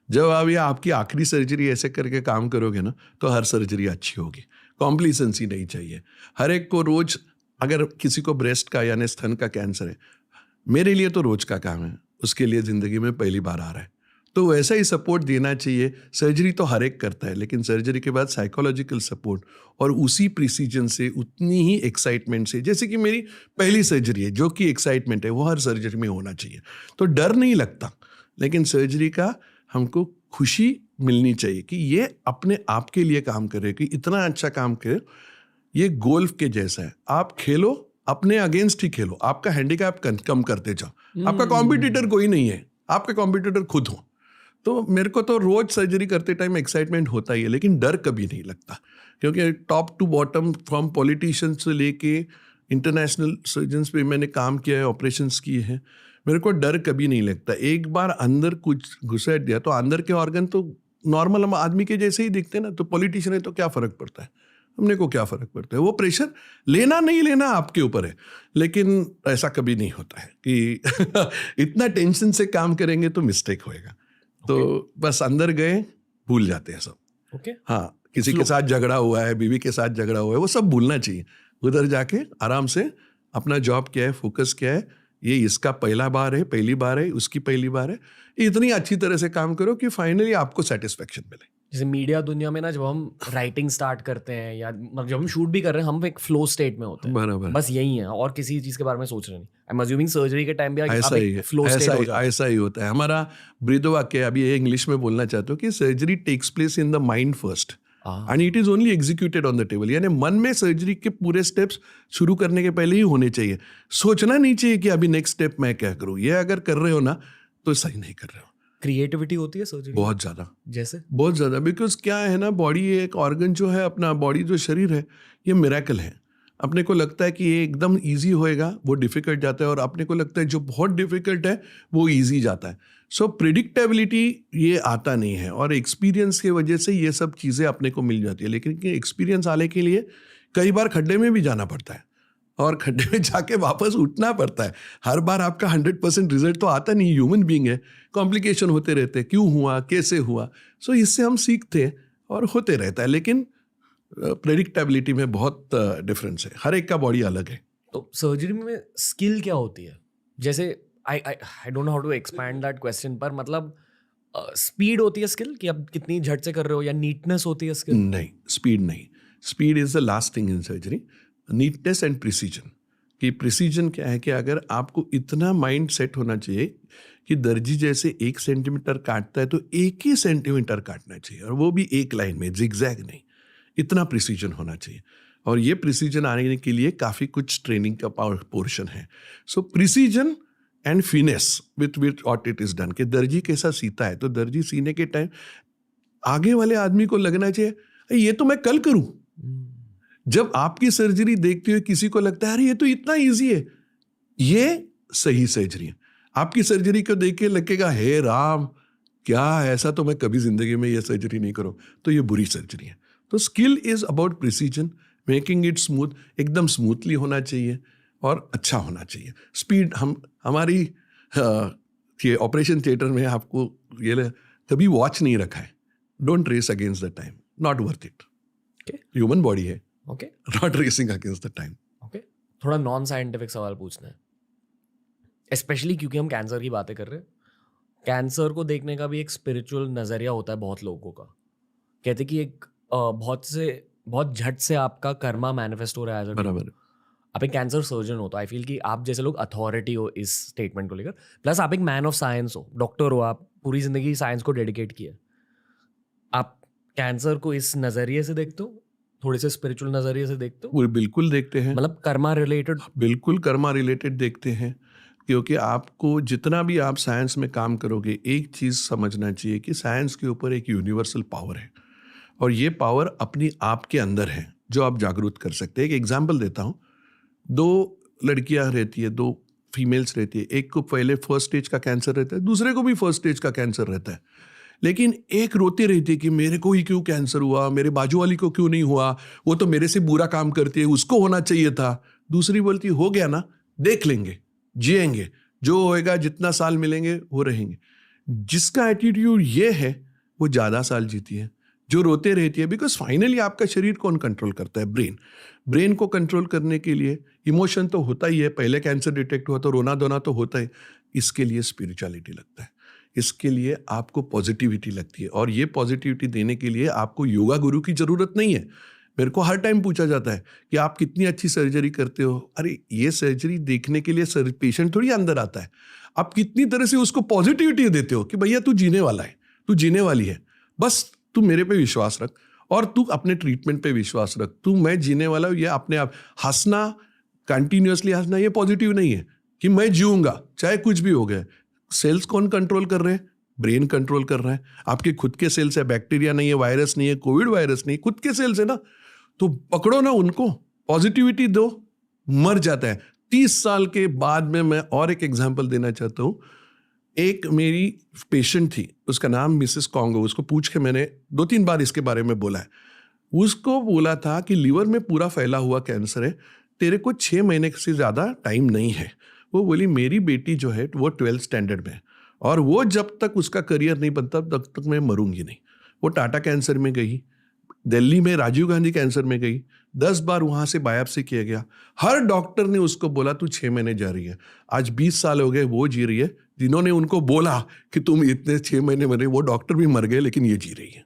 जब आप ये आपकी आखिरी सर्जरी ऐसे करके काम करोगे ना, तो हर सर्जरी अच्छी होगी। कॉम्प्लिसेंसी नहीं चाहिए। हर एक को रोज, अगर किसी को ब्रेस्ट का यानी स्तन का कैंसर है, मेरे लिए तो रोज का काम है, उसके लिए ज़िंदगी में पहली बार आ रहा है, तो वैसा ही सपोर्ट देना चाहिए। सर्जरी तो हर एक करता है, लेकिन सर्जरी के बाद साइकोलॉजिकल सपोर्ट और उसी प्रिसीजन से, उतनी ही एक्साइटमेंट से, जैसे कि मेरी पहली सर्जरी है जो कि एक्साइटमेंट है, वो हर सर्जरी में होना चाहिए। तो डर नहीं लगता, लेकिन सर्जरी का हमको खुशी मिलनी चाहिए कि ये अपने आप के लिए काम करे, कि इतना अच्छा काम करे। ये गोल्फ के जैसा है, आप खेलो अपने अगेंस्ट ही खेलो, आपका हैंडीकैप कम करते जाओ। आपका कॉम्पिटिटर कोई नहीं है, आपके कॉम्पिटिटर खुद हो। तो मेरे को तो रोज सर्जरी करते टाइम एक्साइटमेंट होता ही है, लेकिन डर कभी नहीं लगता, क्योंकि top to bottom from politicians से लेके इंटरनेशनल सर्जन्स पे मैंने काम किया है, ऑपरेशंस किए हैं। मेरे को डर कभी नहीं लगता। एक बार अंदर कुछ घुसेट दिया तो अंदर के ऑर्गन तो नॉर्मल हम आदमी के जैसे ही दिखते हैं ना, तो पॉलिटिशियन है तो क्या फ़र्क पड़ता है, हमने को क्या फ़र्क पड़ता है। वो प्रेशर लेना नहीं लेना आपके ऊपर है, लेकिन ऐसा कभी नहीं होता है कि इतना टेंशन से काम करेंगे तो मिस्टेक होएगा। तो बस अंदर गए, भूल जाते हैं सब। हाँ, किसी के साथ झगड़ा हुआ है, बीवी के साथ झगड़ा हुआ है, वो सब भूलना चाहिए। उधर जाके आराम से अपना जॉब क्या है, फोकस क्या है, ये इसका पहली बार है, उसकी पहली बार है, इतनी अच्छी तरह से काम करो कि फाइनली आपको सेटिस्फेक्शन मिले। जैसे मीडिया दुनिया में ना, जब हम राइटिंग स्टार्ट करते हैं या जब हम शूट भी कर रहे हैं, हम एक फ्लो स्टेट में होते हैं। बराबर, बस यही है, और किसी चीज के बारे में सोच रहे नहीं। आई एम अज्यूमिंग सर्जरी के टाइम भी ऐसा ही है, ऐसा ही होता है। हमारा ब्रीदो वाक्य, अभी ये इंग्लिश में बोलना चाहता हूँ कि surgery takes place in the mind first and it is only executed on the table. यानी मन में सर्जरी के पूरे स्टेप्स शुरू करने के पहले ही होने चाहिए। सोचना नहीं चाहिए कि अभी नेक्स्ट स्टेप मैं क्या करूँ। ये अगर कर रहे हो ना तो सही नहीं कर रहे हो। क्रिएटिविटी होती है सर्जरी बहुत ज़्यादा, जैसे बहुत ज़्यादा। बिकॉज क्या है ना, बॉडी एक ऑर्गन जो है, अपना बॉडी जो शरीर है, ये मिरेकल है। अपने को लगता है कि ये एकदम इजी होएगा, वो डिफ़िकल्ट जाता है, और अपने को लगता है जो बहुत डिफ़िकल्ट है वो इजी जाता है। सो प्रिडिक्टेबिलिटी ये आता नहीं है, और एक्सपीरियंस की वजह से ये सब चीज़ें अपने को मिल जाती है। लेकिन एक्सपीरियंस आने के लिए कई बार खड्डे में भी जाना पड़ता है, और खड्डे में जाके वापस उठना पड़ता है। हर बार आपका 100% रिजल्ट तो आता नहीं, ह्यूमन बीइंग है, कॉम्प्लिकेशन होते रहते हैं, क्यों हुआ, कैसे हुआ। सो इससे हम सीखते हैं और होते रहता है, लेकिन प्रेडिक्टेबिलिटी में बहुत डिफरेंस है। हर एक का बॉडी अलग है। तो सर्जरी में स्किल क्या होती है? जैसे I don't know how to expand that question, पर मतलब स्पीड होती है स्किल कि आप कितनी झट से कर रहे हो, या नीटनेस होती है स्किल? नहीं, स्पीड नहीं। Speed is the last thing in surgery. Neatness and precision. कि प्रिसीजन क्या है कि अगर आपको इतना माइंड सेट होना चाहिए कि दर्जी जैसे 1 सेंटीमीटर काटता है तो 1 ही सेंटीमीटर काटना चाहिए, और वो भी एक लाइन में, जिगजैग नहीं। इतना प्रिसीजन होना चाहिए, और ये प्रिसीजन आने के लिए काफ़ी कुछ ट्रेनिंग का पोर्शन है। So precision and finesse with what it is done. कि दर्जी कैसा सीता है, तो दर्जी सीने के टाइम आगे वाले आदमी को लगना चाहिए ये तो मैं कल करूं। जब आपकी सर्जरी देखते हुए किसी को लगता है अरे ये तो इतना इजी है, ये सही सर्जरी है। आपकी सर्जरी को देख के लगेगा हे राम क्या ऐसा तो मैं कभी जिंदगी में ये सर्जरी नहीं करूं, तो ये बुरी सर्जरी है। तो skill is about precision, making it smooth, एकदम स्मूथली होना चाहिए और अच्छा होना चाहिए। स्पीड हमारी ये ऑपरेशन थिएटर में आपको ये कभी वॉच नहीं रखा है। Don't race against the time, not worth it. Human body है, okay not racing against the time. Okay, थोड़ा नॉन साइंटिफिक सवाल पूछना है, स्पेशली क्योंकि हम कैंसर की बातें कर रहे हैं। कैंसर को देखने का भी एक स्पिरिचुअल नज़रिया होता है बहुत लोगों का। कहते कि एक बहुत झट से आपका कर्मा मैनिफेस्ट हो रहा है। बराबर। आप एक कैंसर सर्जन हो तो आई फील कि आप जैसे लोग अथॉरिटी हो इस स्टेटमेंट को लेकर, प्लस आप एक मैन ऑफ साइंस हो, डॉक्टर हो, आप पूरी जिंदगी साइंस को डेडिकेट किया। आप कैंसर को इस नज़रिए से देखते हो, थोड़े से स्पिरिचुअल नज़रिए से देखते हो? वो बिल्कुल देखते हैं, मतलब कर्मा रिलेटेड? बिल्कुल कर्मा रिलेटेड देखते हैं, क्योंकि आपको जितना भी आप साइंस में काम करोगे एक चीज़ समझना चाहिए कि साइंस के ऊपर एक यूनिवर्सल पावर है और ये पावर अपनी आप के अंदर है जो आप जागरूक कर सकते हैं। एक एग्जांपल देता हूँ, 2 लड़कियां रहती है, 2 फीमेल्स रहती है, एक को पहले फर्स्ट स्टेज का कैंसर रहता है, दूसरे को भी फर्स्ट स्टेज का कैंसर रहता है, लेकिन एक रोती रहती है कि मेरे को ही क्यों कैंसर हुआ, मेरे बाजू वाली को क्यों नहीं हुआ, वो तो मेरे से बुरा काम करती है, उसको होना चाहिए था। दूसरी बोलती हो गया ना, देख लेंगे, जिएंगे, जो होएगा जितना साल मिलेंगे वो रहेंगे। जिसका एटीट्यूड ये है वो ज़्यादा साल जीती है, जो रोते रहती है। बिकॉज फाइनली आपका शरीर कौन कंट्रोल करता है? ब्रेन को कंट्रोल करने के लिए इमोशन तो होता ही है, पहले कैंसर डिटेक्ट हुआ तो रोना धोना तो होता है। इसके लिए स्पिरिचुअलिटी लगता है, इसके लिए आपको पॉजिटिविटी लगती है, और ये पॉजिटिविटी देने के लिए आपको योगा गुरु की ज़रूरत नहीं है। मेरे को हर टाइम पूछा जाता है कि आप कितनी अच्छी सर्जरी करते हो। अरे ये सर्जरी देखने के लिए पेशेंट थोड़ी अंदर आता है, आप कितनी तरह से उसको पॉजिटिविटी देते हो कि भैया तू जीने वाला है, तू जीने वाली है, बस तू मेरे पे विश्वास रख और तू अपने ट्रीटमेंट पे विश्वास रख, तू मैं जीने वाला हूँ। ये अपने आप हंसना, कंटिन्यूसली हंसना, ये पॉजिटिव नहीं है कि मैं जीऊँगा चाहे कुछ भी हो गया। सेल्स कौन कंट्रोल कर रहे हैं? ब्रेन कंट्रोल कर रहा है। आपके खुद के सेल्स है, बैक्टीरिया नहीं है, वायरस नहीं है, कोविड वायरस नहीं, खुद के सेल्स है ना, तो पकड़ो ना उनको, पॉजिटिविटी दो, मर जाता है। 30 साल के बाद में मैं और एक एग्जांपल देना चाहता हूँ। एक मेरी पेशेंट थी, उसका नाम मिसेस कॉन्गो। उसको पूछ के मैंने 2-3 बार इसके बारे में बोला है। उसको बोला था कि लीवर में पूरा फैला हुआ कैंसर है, तेरे को 6 महीने से ज़्यादा टाइम नहीं है। वो बोली मेरी बेटी जो है वो 12th स्टैंडर्ड में है और वो जब तक उसका करियर नहीं बनता तब तक मैं मरूंगी नहीं। वो टाटा कैंसर में गई, दिल्ली में राजीव गांधी कैंसर में गई, 10 बार वहाँ से बायोप्सी किया गया। हर डॉक्टर ने उसको बोला तू 6 महीने जा रही है। आज 20 साल हो गए, वो जी रही है। जिन्होंने उनको बोला कि तुम इतने 6 महीने मरे, वो डॉक्टर भी मर गए, लेकिन ये जी रही है।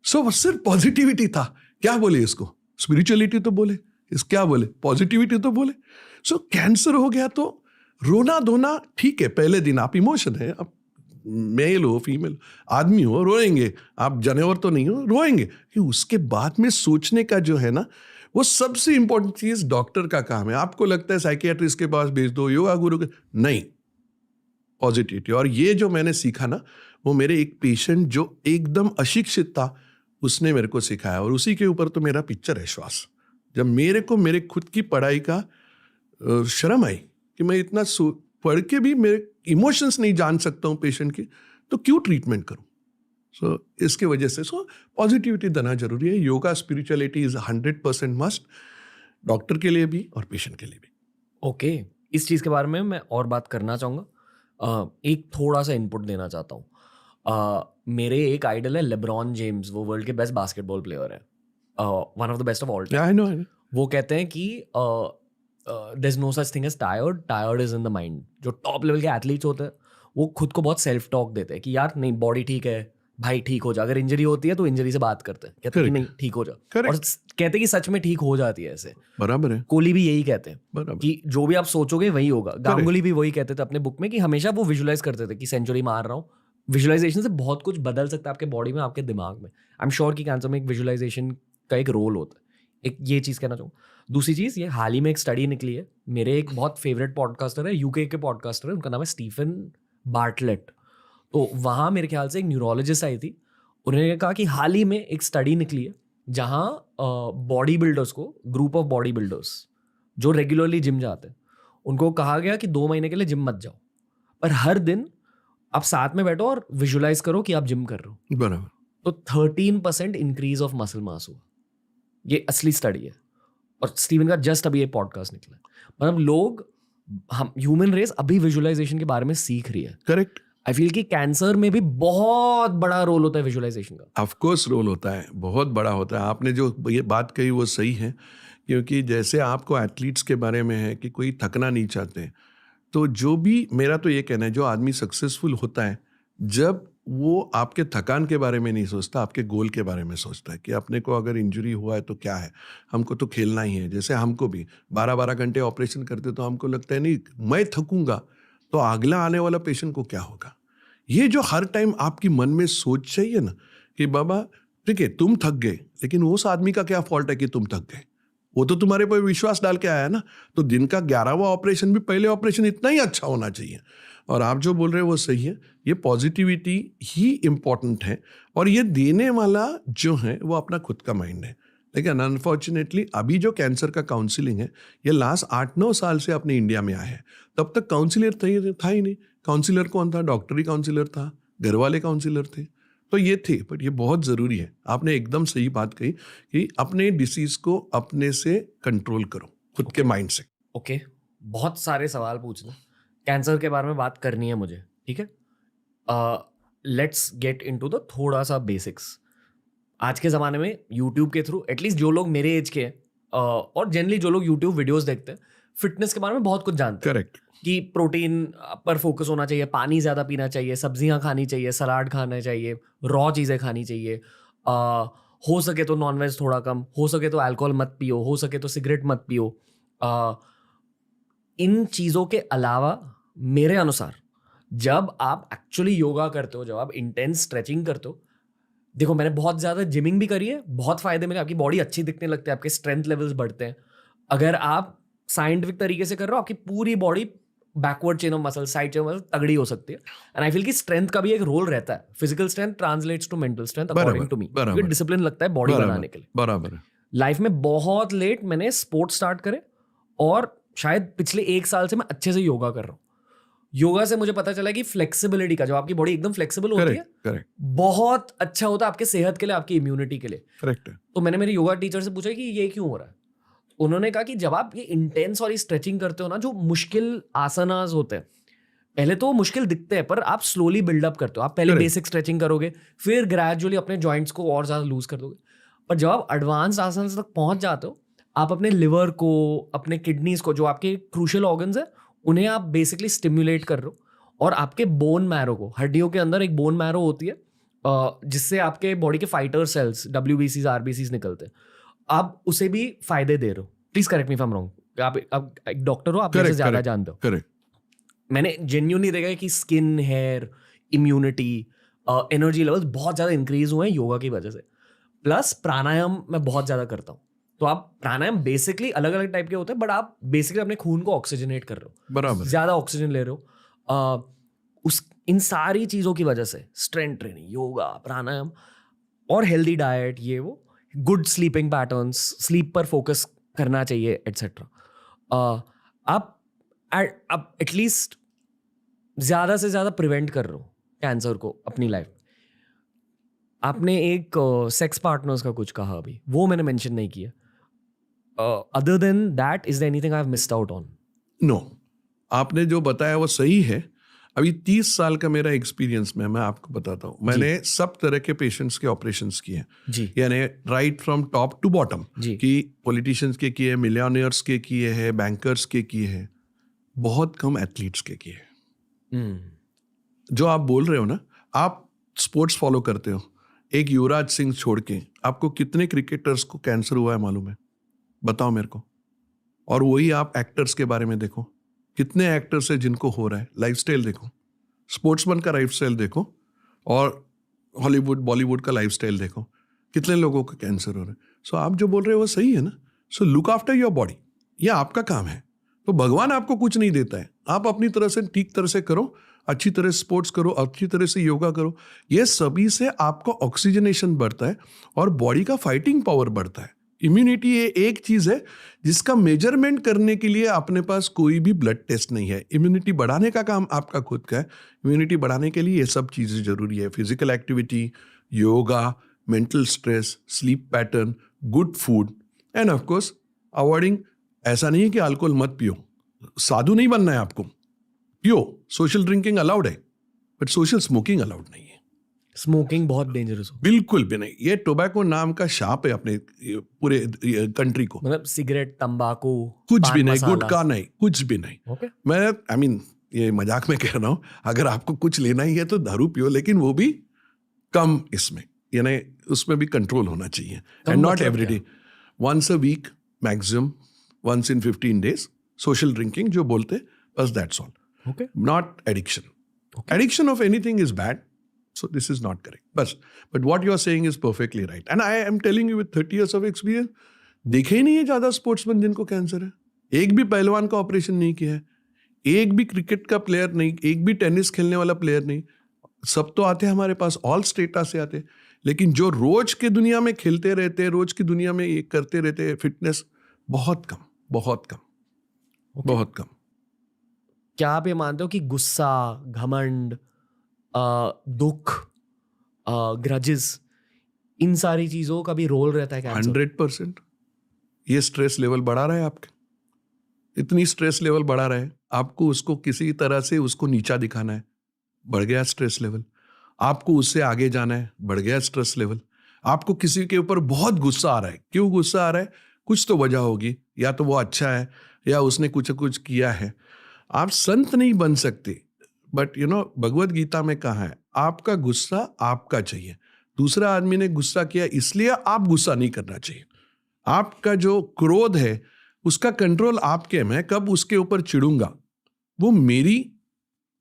सो सिर्फ पॉजिटिविटी था। क्या बोले इसको? स्पिरिचुअलिटी तो बोले, इस क्या बोले? पॉजिटिविटी तो बोले। सो कैंसर हो गया तो रोना धोना ठीक है, पहले दिन आप इमोशन है, आप मेल हो फीमेल आदमी हो, रोएंगे। आप जानवर तो नहीं हो, रोएंगे। कि उसके बाद में सोचने का जो है ना, वो सबसे इंपॉर्टेंट चीज डॉक्टर का काम है। आपको लगता है साइकियाट्रिस्ट के पास भेज दो, योगा गुरु के, नहीं, पॉजिटिविटी। और ये जो मैंने सीखा ना, वो मेरे एक पेशेंट जो एकदम अशिक्षित था उसने मेरे को सिखाया, और उसी के ऊपर तो मेरा पिक्चर है श्वास। जब मेरे को मेरे खुद की पढ़ाई का शर्म आई कि मैं इतना पढ़ के भी मेरे इमोशंस नहीं जान सकता हूँ पेशेंट की, तो क्यों ट्रीटमेंट करूँ? सो इसके वजह से पॉजिटिविटी देना जरूरी है। Yoga spirituality is 100% must, doctor के लिए भी और पेशेंट के लिए भी। ओके, इस चीज़ के बारे में मैं और बात करना चाहूँगा। एक थोड़ा सा इनपुट देना चाहता हूँ। मेरे एक आइडल है लेब्रॉन जेम्स, वो वर्ल्ड के बेस्ट बास्केटबॉल प्लेयर है, one of the best of all time. I know. वो कहते हैं कि there is no such thing as tired is in the mind. जो टॉप लेवल के एथलीट्स होते हैं वो खुद को बहुत सेल्फ टॉक देते हैं कि यार नहीं, बॉडी ठीक है भाई, ठीक हो जा। अगर इंजरी होती है तो इंजरी से बात करते हैं, कहते हैं कि नहीं ठीक हो जा, और कहते हैं कि सच में ठीक हो जाती है ऐसे। बराबर है। कोहली भी यही कहते हैं कि जो भी आप सोचोगे वही होगा। गांगुली भी वही कहते थे अपने बुक में कि हमेशा वो विजुलाइज करते थे कि सेंचुरी मार रहा हूँ। विजुलाइजेशन से बहुत कुछ बदल सकता है आपके बॉडी में, आपके दिमाग में। आई एम श्योर कि कैंसर में एक विजुलाइजेशन का एक रोल होता है। एक ये चीज़ कहना चाहूँ। दूसरी चीज़, ये हाल ही में एक स्टडी निकली है। मेरे एक बहुत फेवरेट पॉडकास्टर है, यूके के पॉडकास्टर है, उनका नाम है स्टीफन बार्टलेट। तो वहाँ मेरे ख्याल से एक न्यूरोलॉजिस्ट आई थी, उन्होंने कहा कि हाल ही में एक स्टडी निकली है जहाँ बॉडी बिल्डर्स को, ग्रुप ऑफ बॉडी बिल्डर्स जो रेगुलरली जिम जाते हैं, उनको कहा गया कि 2 महीने के लिए जिम मत जाओ, पर हर दिन आप साथ में बैठो और विजुलाइज करो कि आप जिम कर रहे हो। बराबर। तो 13% इंक्रीज ऑफ मसल मास हुआ। ये असली स्टडी है और स्टीवन का जस्ट अभी ये पॉडकास्ट निकला है। मतलब लोग, हम ह्यूमन रेस अभी विजुअलाइजेशन के बारे में सीख रही है। करेक्ट। आई फील कि कैंसर में भी बहुत बड़ा रोल होता है विजुअलाइजेशन का। ऑफ कोर्स रोल होता है, बहुत बड़ा होता है। आपने जो ये बात कही वो सही है, क्योंकि जैसे आपको एथलीट्स के बारे में है कि कोई थकना नहीं चाहते, तो जो भी, मेरा तो ये कहना है, जो आदमी सक्सेसफुल होता है जब वो आपके थकान के बारे में नहीं सोचता, आपके गोल के बारे में सोचता है कि अपने को अगर इंजरी हुआ है तो क्या है, हमको तो खेलना ही है। जैसे हमको भी 12-12 घंटे ऑपरेशन करते तो हमको लगता है नहीं मैं थकूंगा तो अगला आने वाला पेशेंट को क्या होगा। ये जो हर टाइम आपकी मन में सोच चाहिए ना कि बाबा ठीक है तुम थक गए, लेकिन उस आदमी का क्या फॉल्ट है कि तुम थक गए, वो तो तुम्हारे पर विश्वास डाल के आया ना। तो दिन का 11वां ऑपरेशन भी पहले ऑपरेशन इतना ही अच्छा होना चाहिए। और आप जो बोल रहे हैं वो सही है, ये पॉजिटिविटी ही इम्पॉर्टेंट है, और ये देने वाला जो है वो अपना खुद का माइंड है। लेकिन अनफॉर्चुनेटली अभी जो कैंसर का काउंसिलिंग है ये लास्ट 8-9 साल से अपने इंडिया में आया है। तब तक काउंसिलर था ही नहीं। काउंसिलर कौन था? डॉक्टरी काउंसिलर था, घर वाले काउंसिलर थे, तो ये थे। बट ये बहुत ज़रूरी है, आपने एकदम सही बात कही कि अपने डिसीज को अपने से कंट्रोल करो, खुद के माइंड से। ओके, बहुत सारे सवाल पूछने, कैंसर के बारे में बात करनी है मुझे, ठीक है? लेट्स गेट इनटू द थोड़ा सा बेसिक्स। आज के ज़माने में यूट्यूब के थ्रू, एटलीस्ट जो लोग मेरे एज के हैं और जनरली जो लोग यूट्यूब वीडियोस देखते हैं, फिटनेस के बारे में बहुत कुछ जानते हैं। करेक्ट। कि प्रोटीन पर फोकस होना चाहिए, पानी ज़्यादा पीना चाहिए, सब्जियां खानी चाहिए, सलाद खाना चाहिए, रॉ चीज़ें खानी चाहिए, हो सके तो नॉनवेज थोड़ा कम, हो सके तो अल्कोहल मत पियो, हो सके तो सिगरेट मत पियो। इन चीज़ों के अलावा मेरे अनुसार जब आप एक्चुअली योगा करते हो, जब आप इंटेंस स्ट्रेचिंग करते हो, देखो मैंने बहुत ज़्यादा जिमिंग भी करी है, बहुत फ़ायदे मिले, आपकी बॉडी अच्छी दिखने लगती है, आपके स्ट्रेंथ लेवल्स बढ़ते हैं। अगर आप साइंटिफिक तरीके से कर रहे हो, आपकी पूरी body backward chain of muscle, side chain of muscle तगड़ी हो सकती है। एंड आई फील कि स्ट्रेंथ का भी एक रोल रहता है। Physical strength translates to mental strength according to me. क्योंकि डिसिप्लिन लगता है बॉडी बनाने के लिए। बराबर है। लाइफ में बहुत लेट मैंने स्पोर्ट्स स्टार्ट करे और शायद पिछले 1 साल से मैं अच्छे से योगा कर रहा हूँ। योगा से मुझे पता चला कि फ्लेक्सिबिलिटी का, जब आपकी बॉडी एकदम फ्लेक्सिबल होती है, करेक्ट, बहुत अच्छा होता है आपके सेहत के लिए, आपकी इम्यूनिटी के लिए। करेक्ट है। तो मैंने मेरे योगा टीचर से पूछा कि ये क्यों हो रहा है। उन्होंने कहा कि जब आप ये इंटेंस और स्ट्रेचिंग करते हो ना, जो मुश्किल आसनास होते हैं, पहले तो वो मुश्किल दिखते हैं, पर आप स्लोली बिल्डअप करते हो। आप पहले बेसिक स्ट्रेचिंग करोगे, फिर ग्रेजुअली अपने जॉइंट्स को और ज़्यादा लूज कर दोगे। पर जब आप एडवांस आसनास तक पहुंच जाते हो, आप अपने लिवर को, अपने किडनीज को, जो आपके क्रूशियल ऑर्गन्स है, उन्हें आप बेसिकली स्टिम्युलेट कर रहे हो। और आपके बोन मैरो को, हड्डियों के अंदर एक बोन मैरो होती है जिससे आपके बॉडी के फाइटर सेल्स, WBCs, RBCs निकलते हैं, आप उसे भी फायदे दे रहे हो। Please correct me if I am wrong. आप एक डॉक्टर हो, आप मेरे से ज्यादा जानते हो। करेक्ट। मैंने जेन्युइनली देखा है कि skin, hair, immunity, energy levels बहुत ज़्यादा इंक्रीज हुए हैं योगा की वजह से। प्लस प्राणायाम मैं बहुत ज़्यादा करता हूँ। तो आप प्राणायाम बेसिकली अलग अलग टाइप के होते हैं, बट आप बेसिकली अपने खून को ऑक्सीजनेट कर रहे हो, बराबर, ज़्यादा ऑक्सीजन ले रहे हो। इन सारी चीज़ों की वजह से स्ट्रेंथ ट्रेनिंग, योगा, प्राणायाम और हेल्दी डाइट, ये वो गुड स्लीपिंग पैटर्न्स, स्लीप पर फोकस करना चाहिए, एट्सेट्रा। आप एटलीस्ट ज़्यादा से ज़्यादा प्रिवेंट कर रहे हो कैंसर को अपनी लाइफ। आपने एक सेक्स पार्टनर्स का कुछ कहा अभी, वो मैंने मेंशन नहीं किया। Other than that, is there anything I have missed out on? No, आपने जो बताया वो सही है। अभी 30 साल का मेरा एक्सपीरियंस में मैं आपको बताता हूँ, मैंने सब तरह के पेशेंट्स के ऑपरेशंस किए जी, यानी right from top to bottom, जी, कि पॉलिटिशियंस के किए, मिलियनियर्स के किए हैं, बैंकर्स के किए हैं, बहुत कम एथलीट्स के किए हैं। जो आप बोल रहे हो ना, आप स्पोर्ट्स फॉलो करते हो, एक युवराज सिंह छोड़ के आपको कितने क्रिकेटर्स को कैंसर हुआ है मालूम है? बताओ मेरे को। और वही आप एक्टर्स के बारे में देखो, कितने एक्टर्स है जिनको हो रहा है। लाइफस्टाइल देखो, स्पोर्ट्समैन का लाइफस्टाइल देखो, और हॉलीवुड बॉलीवुड का लाइफस्टाइल देखो, कितने लोगों को कैंसर हो रहा है। सो आप जो बोल रहे हो वो सही है ना। So look after your body, ये आपका काम है। तो भगवान आपको कुछ नहीं देता है, आप अपनी तरह से ठीक तरह से करो, अच्छी तरह स्पोर्ट्स करो, अच्छी तरह से योगा करो, ये सभी से आपका ऑक्सीजनेशन बढ़ता है और बॉडी का फाइटिंग पावर बढ़ता है। इम्यूनिटी ये एक चीज़ है जिसका मेजरमेंट करने के लिए अपने पास कोई भी ब्लड टेस्ट नहीं है। इम्यूनिटी बढ़ाने का काम आपका खुद का है। इम्यूनिटी बढ़ाने के लिए ये सब चीज़ें ज़रूरी है। Physical activity, yoga, mental stress, sleep pattern, good food end of course avoiding. ऐसा नहीं है कि अल्कोहल मत पियो, साधु नहीं बनना है आपको, पियो। सोशल ड्रिंकिंग अलाउड है बट सोशल स्मोकिंग अलाउड नहीं है। स्मोकिंग बहुत डेंजरस हो, बिल्कुल भी नहीं। ये टोबैको नाम का शाप है अपने पूरे कंट्री को। मतलब सिगरेट, तंबाकू, कुछ पान भी नहीं, मसाला। गुटखा नहीं, कुछ भी नहीं। ओके, मैं आई मीन ये मजाक में कह रहा हूँ, अगर आपको कुछ लेना ही है तो दारू पियो, लेकिन वो भी कम इसमें, यानी उसमें भी कंट्रोल होना चाहिए। And not everyday, once a week maximum, once in 15 days social drinking जो बोलते, बस that's all. Okay, not addiction. Addiction of anything is bad, so this is not correct. But what you are saying is perfectly right. And I am telling you with 30 years of experience, देखे ही नहीं है ज्यादा sportsman जिनको cancer है। एक भी पहलवान का ऑपरेशन नहीं किया है, एक भी क्रिकेट का प्लेयर नहीं, एक भी टेनिस खेलने वाला प्लेयर नहीं। सब तो आते हैं हमारे पास, ऑल स्टेटा से आते हैं, लेकिन जो रोज के दुनिया में खेलते रहते हैं, रोज की दुनिया में ये करते रहते हैं, फिटनेस बहुत कम, बहुत कम, बहुत कम। क्या आप ये मानते हो कि गुस्सा, घमंड, दुख, ग्रजेस, इन सारी चीजों का भी रोल रहता है कैंसर? 100%। ये स्ट्रेस लेवल बढ़ा रहा है आपके, इतनी स्ट्रेस लेवल बढ़ा रहा है, आपको उसको किसी तरह से उसको नीचा दिखाना है, बढ़ गया स्ट्रेस लेवल। आपको उससे आगे जाना है, बढ़ गया स्ट्रेस लेवल। आपको किसी के ऊपर बहुत गुस्सा आ रहा है, क्यों गुस्सा आ रहा है? कुछ तो वजह होगी, या तो वो अच्छा है या उसने कुछ कुछ किया है। आप संत नहीं बन सकते, बट भगवत गीता में कहा है, आपका गुस्सा आपका चाहिए। दूसरा आदमी ने गुस्सा किया इसलिए आप गुस्सा नहीं करना चाहिए। आपका जो क्रोध है उसका कंट्रोल आपके में, कब उसके ऊपर चिढ़ूंगा वो मेरी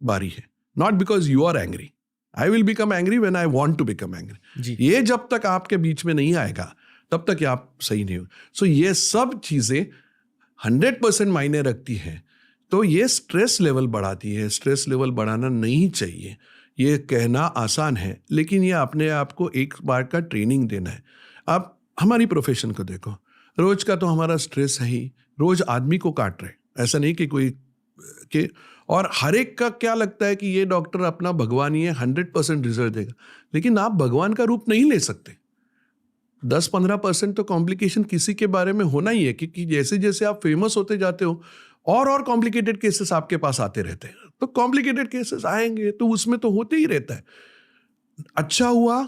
बारी है। Not because you are angry, I will become angry when I want to become angry. ये जब तक आपके बीच में नहीं आएगा तब तक आप सही नहीं हो। सो ये सब चीजें 100% मायने रखती है। तो ये स्ट्रेस लेवल बढ़ाती है। स्ट्रेस लेवल बढ़ाना नहीं चाहिए, ये कहना आसान है, लेकिन ये अपने आप को एक बार का ट्रेनिंग देना है। आप हमारी प्रोफेशन को देखो, रोज का तो हमारा स्ट्रेस है ही, रोज आदमी को काट रहे, ऐसा नहीं कि कोई के, और हर एक का क्या लगता है कि ये डॉक्टर अपना भगवान ही है, 100% रिजल्ट देगा, लेकिन आप भगवान का रूप नहीं ले सकते। 10-15% तो कॉम्प्लिकेशन किसी के बारे में होना ही है, क्योंकि जैसे जैसे आप फेमस होते जाते हो और कॉम्प्लिकेटेड केसेस आपके पास आते रहते हैं। तो कॉम्प्लिकेटेड केसेस आएंगे तो उसमें तो होते ही रहता है। अच्छा हुआ,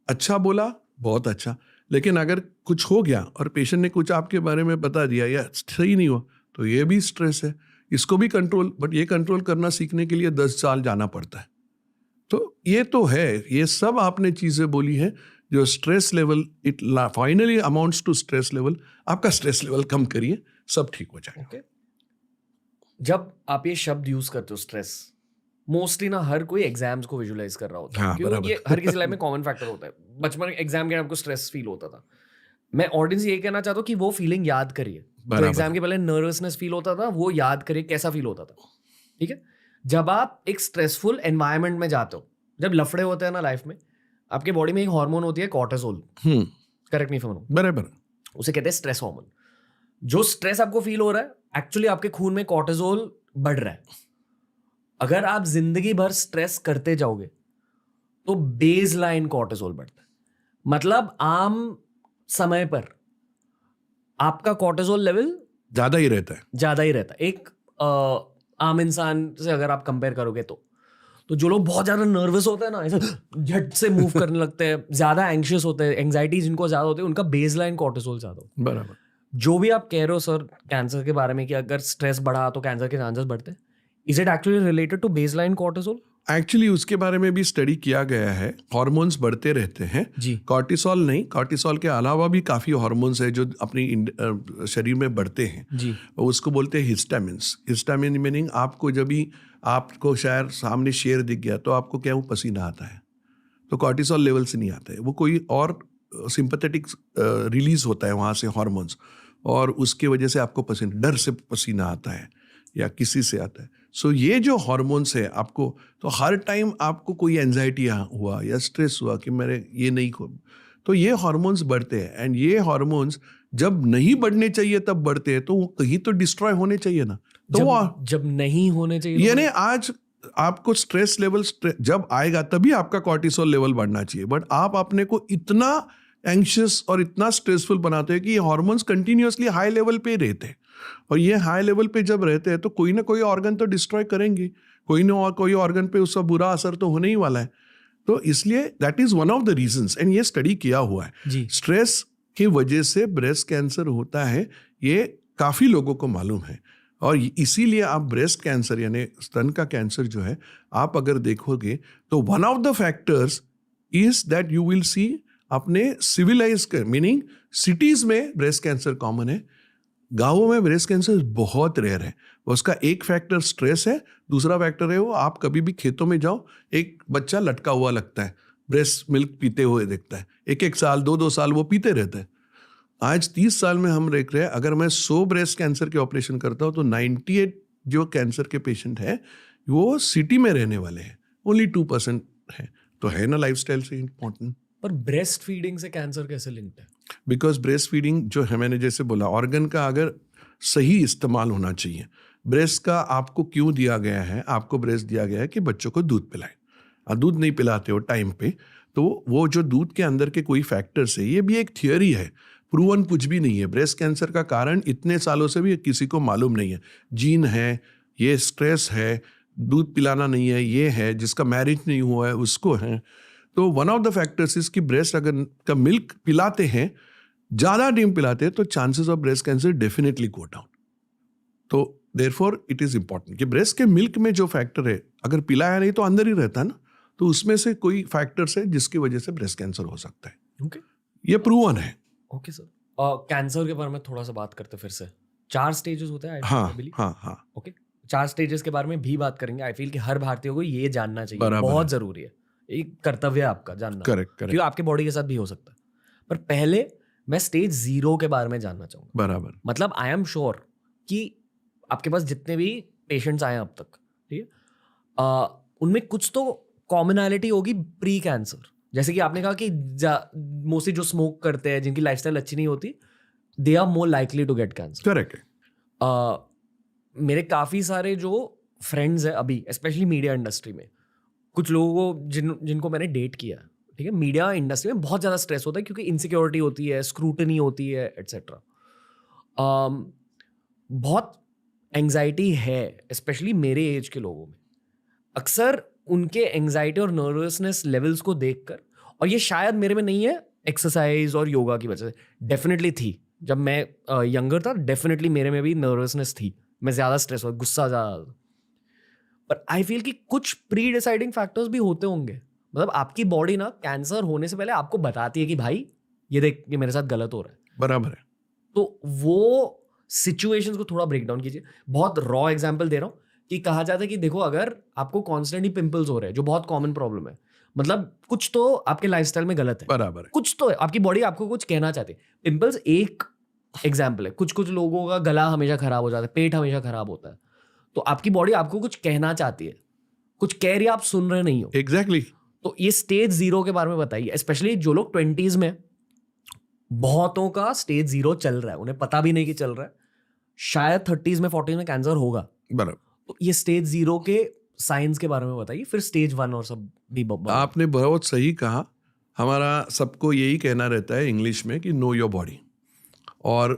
अच्छा बोला, बहुत अच्छा, लेकिन अगर कुछ हो गया और पेशेंट ने कुछ आपके बारे में बता दिया या सही नहीं हुआ, तो ये भी स्ट्रेस है, इसको भी कंट्रोल, बट ये कंट्रोल करना सीखने के लिए 10 साल जाना पड़ता है। तो ये तो है, ये सब आपने चीजें बोली हैं जो stress level, it finally amounts to stress level. आपका स्ट्रेस लेवल कम करिए, सब ठीक हो जाएगा। Okay. जब आप ये शब्द यूज करते हो स्ट्रेस, मोस्टली ना हर कोई एग्जाम्स को विजुलाइज कर रहा होता है, हाँ, क्योंकि बराबर। ये हर किसी लाइफ में कॉमन फैक्टर होता है। बचपन में एग्जाम के आपको स्ट्रेस फील होता था। मैं ऑडियंस ये कहना चाहता हूँ कि वो फीलिंग याद करिए। तो एग्जाम के पहले नर्वसनेस फील होता था, वो याद करिए कैसा फील होता था। ठीक है, जब आप एक स्ट्रेसफुल एनवायरनमेंट में जाते हो, जब लफड़े होते हैं ना लाइफ में, आपके बॉडी में एक हार्मोन होती है कॉर्टिसोल, करेक्ट नहीं फॉर, बराबर, उसे कहते हैं स्ट्रेस हार्मोन। जो स्ट्रेस आपको फील हो रहा है, एक्चुअली आपके खून में कॉर्टिसोल बढ़ रहा है। अगर आप जिंदगी भर स्ट्रेस करते जाओगे तो बेस लाइन कॉर्टिसोल बढ़ता है। मतलब आम समय पर आपका कॉर्टिसोल लेवल ज्यादा ही रहता है। एक आम इंसान से अगर आप कंपेयर करोगे तो जो लोग बहुत ज्यादा नर्वस होते हैं ना, ऐसे झट से मूव करने लगते हैं, ज्यादा एंग्शियस होते हैं, एंग्जाइटी जिनको ज्यादा होती है, उनका बेस लाइन कॉर्टिसोल ज्यादा होता है। बराबर। जो भी आप कह रहे हो सर कैंसर के बारे में कि अगर स्ट्रेस बढ़ा तो कैंसर के चांसेस बढ़ते हैं, is it actually related to baseline cortisol? Actually उसके बारे में भी स्टडी किया गया है। हार्मोन्स बढ़ते रहते हैं जी। कॉर्टिसोल नहीं, कॉर्टिसोल के अलावा भी काफ़ी हार्मोन्स है जो अपनी शरीर में बढ़ते हैं जी। उसको बोलते हैं हिस्टामिन्स। हिस्टामिन मीनिंग आपको जब भी आपको शायद सामने शेर दिख गया तो आपको क्या वो पसीना आता है, तो कॉर्टिसोल लेवल से नहीं आता है, वो कोई और सिंपैथेटिक रिलीज होता है वहाँ से हार्मोन्स, और उसके वजह से आपको पसीना, डर से पसीना आता है या किसी से आता है, सो ये जो हॉर्मोन्स है आपको, तो हर टाइम आपको कोई एंजाइटी हुआ या स्ट्रेस हुआ कि मेरे ये नहीं हो, तो ये हॉर्मोन्स बढ़ते हैं। एंड ये हॉर्मोन्स जब नहीं बढ़ने चाहिए तब बढ़ते हैं, तो वो कहीं तो डिस्ट्रॉय होने चाहिए ना। तो जब नहीं होने चाहिए यानी आज आपको स्ट्रेस लेवल जब आएगा तभी आपका कॉर्टिसोल लेवल बढ़ना चाहिए, बट आप अपने को इतना एंग्शियस और इतना स्ट्रेसफुल बनाते हैं कि ये हार्मोन्स कंटिन्यूअसली हाई लेवल पे रहते हैं। और ये हाई लेवल पे जब रहते हैं तो कोई ना कोई ऑर्गन तो डिस्ट्रॉय करेंगे, कोई ना कोई ऑर्गन पे उसका बुरा असर तो होने ही वाला है। तो इसलिए that is one of the reasons, and ये स्टडी किया हुआ है, स्ट्रेस की वजह से ब्रेस्ट कैंसर होता है, ये काफी लोगों को मालूम है। और इसीलिए आप ब्रेस्ट कैंसर यानी स्तन का कैंसर जो है, आप अगर देखोगे तो one of the factors is that you will see अपने सिविलाइज मीनिंग सिटीज में ब्रेस्ट कैंसर कॉमन है, गांवों में ब्रेस्ट कैंसर बहुत रेयर है। उसका एक फैक्टर स्ट्रेस है, दूसरा फैक्टर है वो आप कभी भी खेतों में जाओ, एक बच्चा लटका हुआ लगता है, ब्रेस्ट मिल्क पीते हुए दिखता है, एक साल 2 साल वो पीते रहता है। आज 30 साल में हम देख रहे हैं, अगर मैं 100 ब्रेस्ट कैंसर के ऑपरेशन करता हूँ तो 98 जो कैंसर के पेशेंट है वो सिटी में रहने वाले हैं, ओनली 2% है। तो है ना लाइफस्टाइल से इम्पोर्टेंट। पर ब्रेस्ट फीडिंग से कैंसर कैसे लिंक्ड है? बिकॉज ब्रेस्ट फीडिंग जो है, मैंने जैसे बोला, ऑर्गन का अगर सही इस्तेमाल होना चाहिए। ब्रेस्ट का आपको क्यों दिया गया है, आपको ब्रेस्ट दिया गया है कि बच्चों को दूध पिलाए, और दूध नहीं पिलाते हो टाइम पे तो वो जो दूध के अंदर के कोई फैक्टर्स है, ये भी एक थियोरी है, प्रूवन कुछ भी नहीं है। ब्रेस्ट कैंसर का कारण इतने सालों से भी किसी को मालूम नहीं है। जीन है, ये स्ट्रेस है, दूध पिलाना नहीं है, ये है, जिसका मैरिज नहीं हुआ है उसको है। तो one of the factors is कि ब्रेस्ट अगर का मिल्क पिलाते हैं, ज़्यादा टाइम पिलाते हैं, तो chances of breast cancer definitely go down. तो देयरफॉर इट इज़ इम्पॉर्टेंट कि ब्रेस्ट के मिल्क में जो फैक्टर है, अगर पिलाया नहीं तो अंदर ही रहता है ना, तो उसमें से कोई फैक्टर्स है जिसकी वजह से ब्रेस्ट कैंसर हो सकता है। ओके, ये प्रूवन है। ओके सर, कैंसर के बारे में थोड़ा सा बात करते फिर से। 4 स्टेजेस होते हैं। हाँ। ओके, 4 स्टेजेस के बारे में भी बात करेंगे। आई फील कि हर भारतीय को ये जानना चाहिए, बराबर बहुत है। जरूरी है, एक कर्तव्य है आपका जानना। करेक्ट क्योंकि आपके बॉडी के साथ भी हो सकता है। पर पहले मैं स्टेज 0 के बारे में जानना चाहूंगा। बराबर। मतलब आई एम श्योर कि आपके पास जितने भी पेशेंट्स आए अब तक, ठीक है, उनमें कुछ तो कॉमनैलिटी होगी प्री कैंसर। जैसे कि आपने कहा कि मोस्टली जो स्मोक करते हैं, जिनकी लाइफस्टाइल अच्छी नहीं होती, they are more likely to get cancer. Correct है। मेरे काफ़ी सारे जो फ्रेंड्स हैं अभी, स्पेशली मीडिया इंडस्ट्री में, कुछ लोगों को जिनको मैंने डेट किया, ठीक है, मीडिया इंडस्ट्री में बहुत ज़्यादा स्ट्रेस होता है क्योंकि इनसिक्योरिटी होती है, स्क्रूटनी होती है, एट्सेट्रा। बहुत एंग्जाइटी है, स्पेशली मेरे एज के लोगों में। अक्सर उनके एंग्जाइटी और नर्वसनेस लेवल्स को देखकर, और ये शायद मेरे में नहीं है एक्सरसाइज और योगा की वजह से, डेफिनेटली थी जब मैं यंगर था, डेफिनेटली मेरे में भी नर्वसनेस थी, मैं ज़्यादा स्ट्रेस हुआ, गुस्सा ज़्यादा। पर आई फील कि कुछ प्री डिसाइडिंग फैक्टर्स भी होते होंगे। मतलब आपकी बॉडी ना कैंसर होने से पहले आपको बताती है कि भाई ये देख, ये मेरे साथ गलत हो रहा है। बराबर है। तो वो सिचुएशंस को थोड़ा ब्रेक डाउन कीजिए। बहुत रॉ एग्जांपल दे रहा हूँ कि कहा जाता है कि देखो, अगर आपको कॉन्स्टेंटली पिंपल्स हो रहे हैं, जो बहुत कॉमन प्रॉब्लम है, मतलब कुछ तो आपके लाइफस्टाइल में गलत है। बराबर है। कुछ तो है, आपकी बॉडी आपको कुछ कहना चाहती है। पिंपल्स एक एग्जाम्पल है। कुछ लोगों का गला हमेशा खराब हो जाता है, पेट हमेशा खराब होता है, तो आपकी बॉडी आपको कुछ कहना चाहती है, कुछ कह रही है, आप सुन रहे नहीं हो। एग्जैक्टली। तो ये स्टेज 0 के बारे में बताइए, स्पेशली जो लोग 20s में, बहुतों का स्टेज 0 चल रहा है, उन्हें पता भी नहीं कि चल रहा है, शायद 30s में 40s में कैंसर होगा। बराबर। तो ये स्टेज 0 के साइंस के बारे में बताइए, फिर स्टेज 1 और सब भी। आपने बहुत सही कहा। हमारा सबको यही कहना रहता है इंग्लिश में कि नो योर बॉडी, और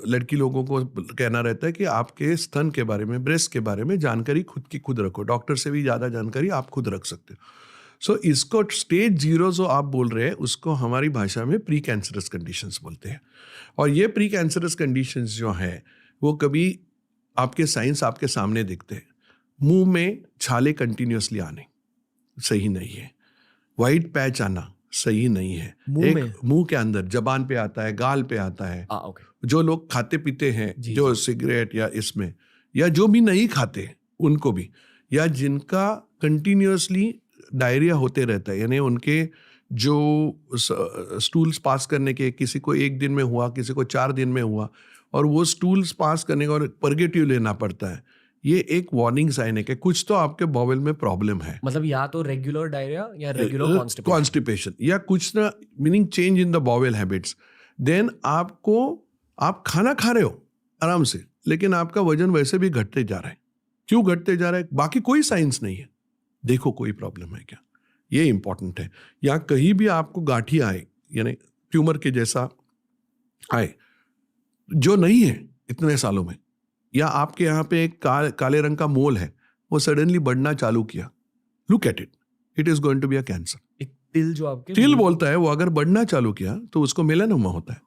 लड़की लोगों को कहना रहता है कि आपके स्तन के बारे में, ब्रेस्ट के बारे में जानकारी खुद की खुद रखो, डॉक्टर से भी ज़्यादा जानकारी आप खुद रख सकते हो। सो इसको स्टेज 0 जो आप बोल रहे हैं, उसको हमारी भाषा में प्री कैंसरस कंडीशंस बोलते हैं। और ये प्री कैंसरस कंडीशंस जो हैं, वो कभी आपके साइंस आपके सामने दिखते हैं। मुंह में छाले कंटिन्यूसली आने सही नहीं है, वाइट पैच आना सही नहीं है, मुंह के अंदर जबान पे आता है, गाल पे आता है। जो लोग खाते पीते हैं, जो सिगरेट या इसमें, या जो भी नहीं खाते उनको भी, या जिनका कंटिन्यूसली डायरिया होते रहता है, यानी उनके जो स्टूल्स पास करने के, किसी को 1 दिन में हुआ, किसी को 4 दिन में हुआ, और वो स्टूल्स पास करने का और पर्गेटिव लेना पड़ता है, ये एक वार्निंग साइन है कि कुछ तो आपके बॉवल में प्रॉब्लम है, मतलब या तो रेगुलर डायरिया या रेगुलर कॉन्स्टिपेशन। कॉन्स्टिपेशन या कुछ ना, meaning change in the bowel habits. Then आप खाना खा रहे हो आराम से, लेकिन आपका वजन वैसे भी घटते जा रहा है। क्यों घटते जा रहा है? बाकी कोई साइंस नहीं है, देखो कोई प्रॉब्लम है क्या, ये इंपॉर्टेंट है। या कहीं भी आपको गांठी आए, यानी ट्यूमर के जैसा आए जो नहीं है इतने सालों में, या आपके यहाँ पे एक काले रंग का मोल है, वो सडनली बढ़ना चालू किया, look at it, it is going to be a cancer. एक तिल जो आपके तिल बोलता है, वो अगर बढ़ना चालू किया तो उसको मेलानोमा होता है।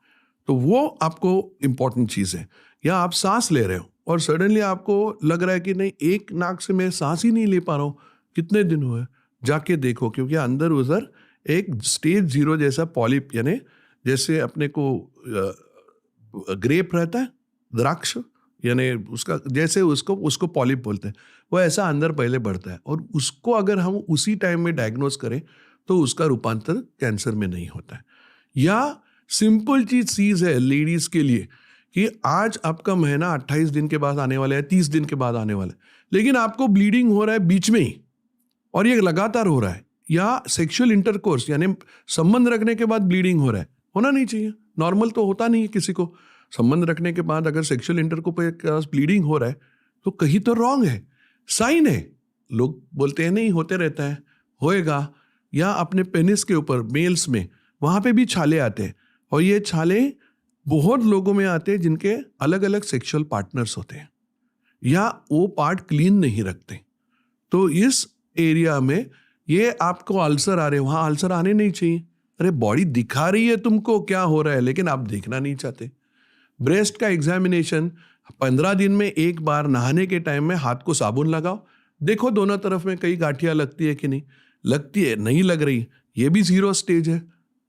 तो वो आपको इंपॉर्टेंट चीज है। या आप सांस ले रहे हो और सडनली आपको लग रहा है कि नहीं, एक नाक से मैं सांस ही नहीं ले पा रहा हूँ, कितने दिन हुए, जाके देखो, क्योंकि अंदर उधर एक स्टेज 0 जैसा पॉलिप, यानी जैसे अपने को ग्रेप रहता है, द्राक्ष, यानी उसका जैसे उसको पॉलिप बोलते हैं, वो ऐसा अंदर पहले बढ़ता है। और उसको अगर हम उसी टाइम में डायग्नोज करें तो उसका रूपांतर कैंसर में नहीं होता है। या सिंपल चीज है लेडीज के लिए कि आज आपका महीना 28 दिन के बाद आने वाला है, 30 दिन के बाद आने वाला है, लेकिन आपको ब्लीडिंग हो रहा है बीच में ही और ये लगातार हो रहा है। या सेक्सुअल इंटरकोर्स यानी संबंध रखने के बाद ब्लीडिंग हो रहा है, होना नहीं चाहिए, नॉर्मल तो होता नहीं है किसी को। संबंध रखने के बाद अगर सेक्सुअल इंटरकोर्स ब्लीडिंग हो रहा है तो कहीं तो रॉन्ग है, साइन है। लोग बोलते हैं नहीं होते रहता है, होएगा। या अपने पेनिस के ऊपर मेल्स में वहां पे भी छाले आते हैं, और ये छाले बहुत लोगों में आते हैं जिनके अलग अलग सेक्सुअल पार्टनर्स होते हैं, या वो पार्ट क्लीन नहीं रखते। तो इस एरिया में ये आपको अल्सर आ रहे हैं, वहां अल्सर आने नहीं चाहिए। अरे बॉडी दिखा रही है तुमको क्या हो रहा है, लेकिन आप देखना नहीं चाहते। ब्रेस्ट का एग्जामिनेशन 15 दिन में एक बार, नहाने के टाइम में हाथ को साबुन लगाओ, देखो दोनों तरफ में कई गांठियां लगती है कि नहीं लगती है, नहीं लग रही, ये भी 0 स्टेज है,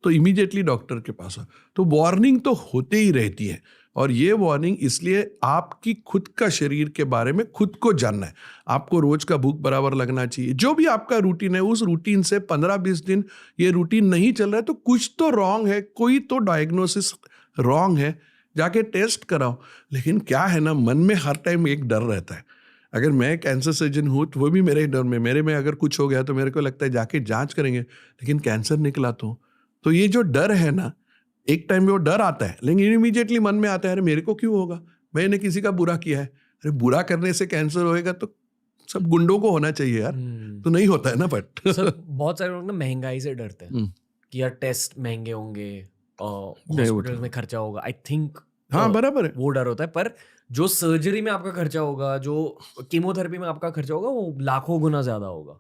तो इमीडिएटली डॉक्टर के पास आओ। तो वार्निंग तो होते ही रहती है, और ये वार्निंग इसलिए आपकी खुद का शरीर के बारे में खुद को जानना है। आपको रोज का भूख बराबर लगना चाहिए, जो भी आपका रूटीन है उस रूटीन से 15-20 दिन ये रूटीन नहीं चल रहा है तो कुछ तो रॉन्ग है, कोई तो डायग्नोसिस रॉन्ग है, जाके टेस्ट कराओ। लेकिन क्या है ना, मन में हर टाइम एक डर रहता है। अगर मैं कैंसर सर्जन हूँ तो वो भी मेरे डर में, मेरे में अगर कुछ हो गया तो मेरे को लगता है जाके जांच करेंगे, लेकिन कैंसर निकला तो ये जो डर है ना, एक टाइम में वो डर आता है, लेकिन इमीडिएटली मन में आता है अरे मेरे को क्यों होगा, मैंने किसी का बुरा किया है। अरे बुरा करने से कैंसर होएगा तो सब गुंडों को होना चाहिए यार, तो नहीं होता है ना। बट सर बहुत सारे लोग ना महंगाई से डरते हैं कि यार टेस्ट महंगे होंगे और हॉस्पिटल में खर्चा होगा। आई थिंक हाँ बराबर है, वो डर होता है। पर जो सर्जरी में आपका खर्चा होगा, जो कीमोथेरेपी में आपका खर्चा होगा, वो लाखों गुना ज्यादा होगा।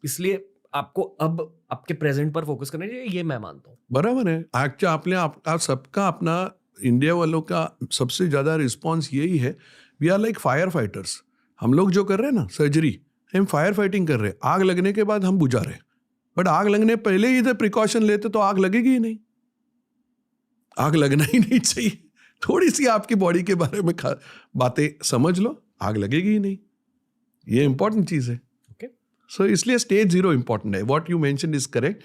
इसलिए आपको अब आपके प्रेजेंट पर फोकस करना चाहिए, ये मैं मानता हूँ। बराबर है। आपने आपका सबका अपना इंडिया वालों का सबसे ज्यादा रिस्पॉन्स यही है, we are like firefighters. हम लोग जो कर रहे हैं ना सर्जरी, हम फायर फाइटिंग कर रहे हैं, आग लगने के बाद हम बुझा रहे हैं, बट आग लगने पहले ही इधर प्रिकॉशन लेते तो आग लगेगी ही नहीं, आग लगना ही नहीं चाहिए। थोड़ी सी आपकी बॉडी के बारे में बातें समझ लो, आग लगेगी ही नहीं, ये इंपॉर्टेंट चीज है। सो इसलिए स्टेज 0 इंपॉर्टेंट है। What you mention is correct.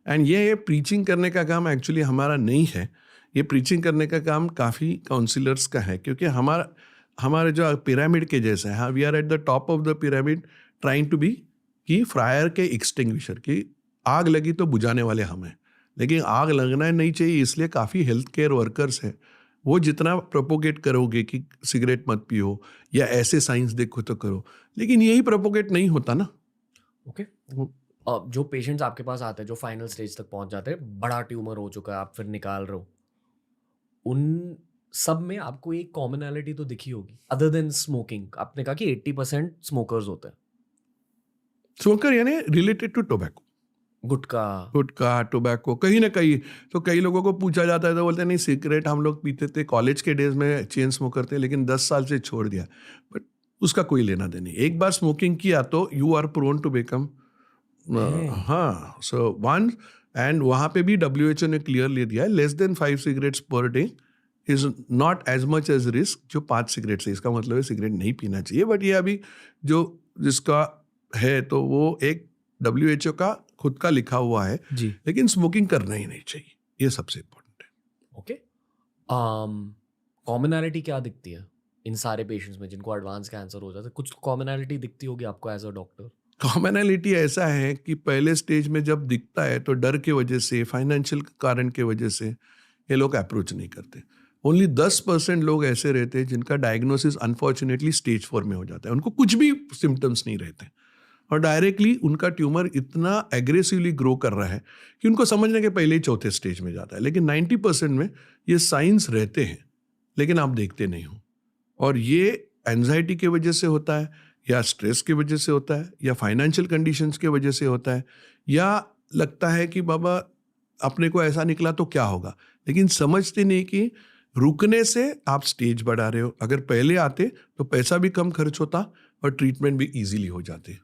And ये प्रीचिंग करने का काम एक्चुअली हमारा नहीं है, ये प्रीचिंग करने का काम काफ़ी काउंसिलर्स का है, क्योंकि हमारे जो पिरामिड के जैसा है, हाँ we are at the top of the pyramid trying to be कि फायर के एक्सटिंग्विशर की आग लगी तो बुझाने वाले हम हैं, लेकिन आग लगना नहीं चाहिए। इसलिए काफ़ी हेल्थ केयर वर्कर्स हैं, वो जितना प्रोपोगेट करोगे कि सिगरेट मत पियो या ऐसे साइंस देखो तो करो, लेकिन यही प्रोपोगेट नहीं होता ना। ओके जो पेशेंट्स आपके पास आते हैं, जो फाइनल स्टेज तक पहुंच जाते हैं, बड़ा ट्यूमर हो चुका है, आप फिर निकाल रहे हो, उन सब में आपको एक कॉमनैलिटी तो दिखी होगी अदर देन स्मोकिंग। आपने कहा कि 80% स्मोकर्स होते हैं। स्मोकर यानी related to tobacco, gutkha tobacco कहीं ना कहीं। तो कई लोगों को पूछा जाता है तो बोलते हैं नहीं सिगरेट हम लोग पीते थे कॉलेज के डेज में, चेन स्मोकर थे, लेकिन 10 साल से छोड़ दिया, बट उसका कोई लेना देना नहीं। एक बार स्मोकिंग किया तो you are prone to become, हाँ, सो वन। एंड वहाँ पे भी WHO ने क्लियरली दिया है, less than 5 cigarettes per day is not as much as risk जो 5 सिगरेट है। इसका मतलब है सिगरेट नहीं पीना चाहिए, बट ये अभी जो जिसका है तो वो एक WHO का खुद का लिखा हुआ है जी, लेकिन स्मोकिंग करना ही नहीं चाहिए, ये सबसे इम्पोर्टेंट है। ओके, कॉमनैलिटी क्या दिखती है इन सारे पेशेंट्स में जिनको एडवांस कैंसर हो जाता है? कुछ कॉमनैलिटी दिखती होगी आपको एज अ डॉक्टर? कॉमनैलिटी ऐसा है कि पहले स्टेज में जब दिखता है तो डर के वजह से, फाइनेंशियल कारण के वजह से ये लोग अप्रोच नहीं करते। ओनली 10% लोग ऐसे रहते हैं जिनका डायग्नोसिस अनफॉर्चुनेटली स्टेज 4 में हो जाता है। उनको कुछ भी सिम्टम्स नहीं रहते और डायरेक्टली उनका ट्यूमर इतना एग्रेसिवली ग्रो कर रहा है कि उनको समझने के पहले ही चौथे स्टेज में जाता है। लेकिन 90% में ये साइंस रहते हैं, लेकिन आप देखते नहीं हो। और ये एंजाइटी की वजह से होता है, या स्ट्रेस की वजह से होता है, या फाइनेंशियल कंडीशंस की वजह से होता है, या लगता है कि बाबा अपने को ऐसा निकला तो क्या होगा, लेकिन समझते नहीं कि रुकने से आप स्टेज बढ़ा रहे हो। अगर पहले आते तो पैसा भी कम खर्च होता और ट्रीटमेंट भी इजीली हो जाते।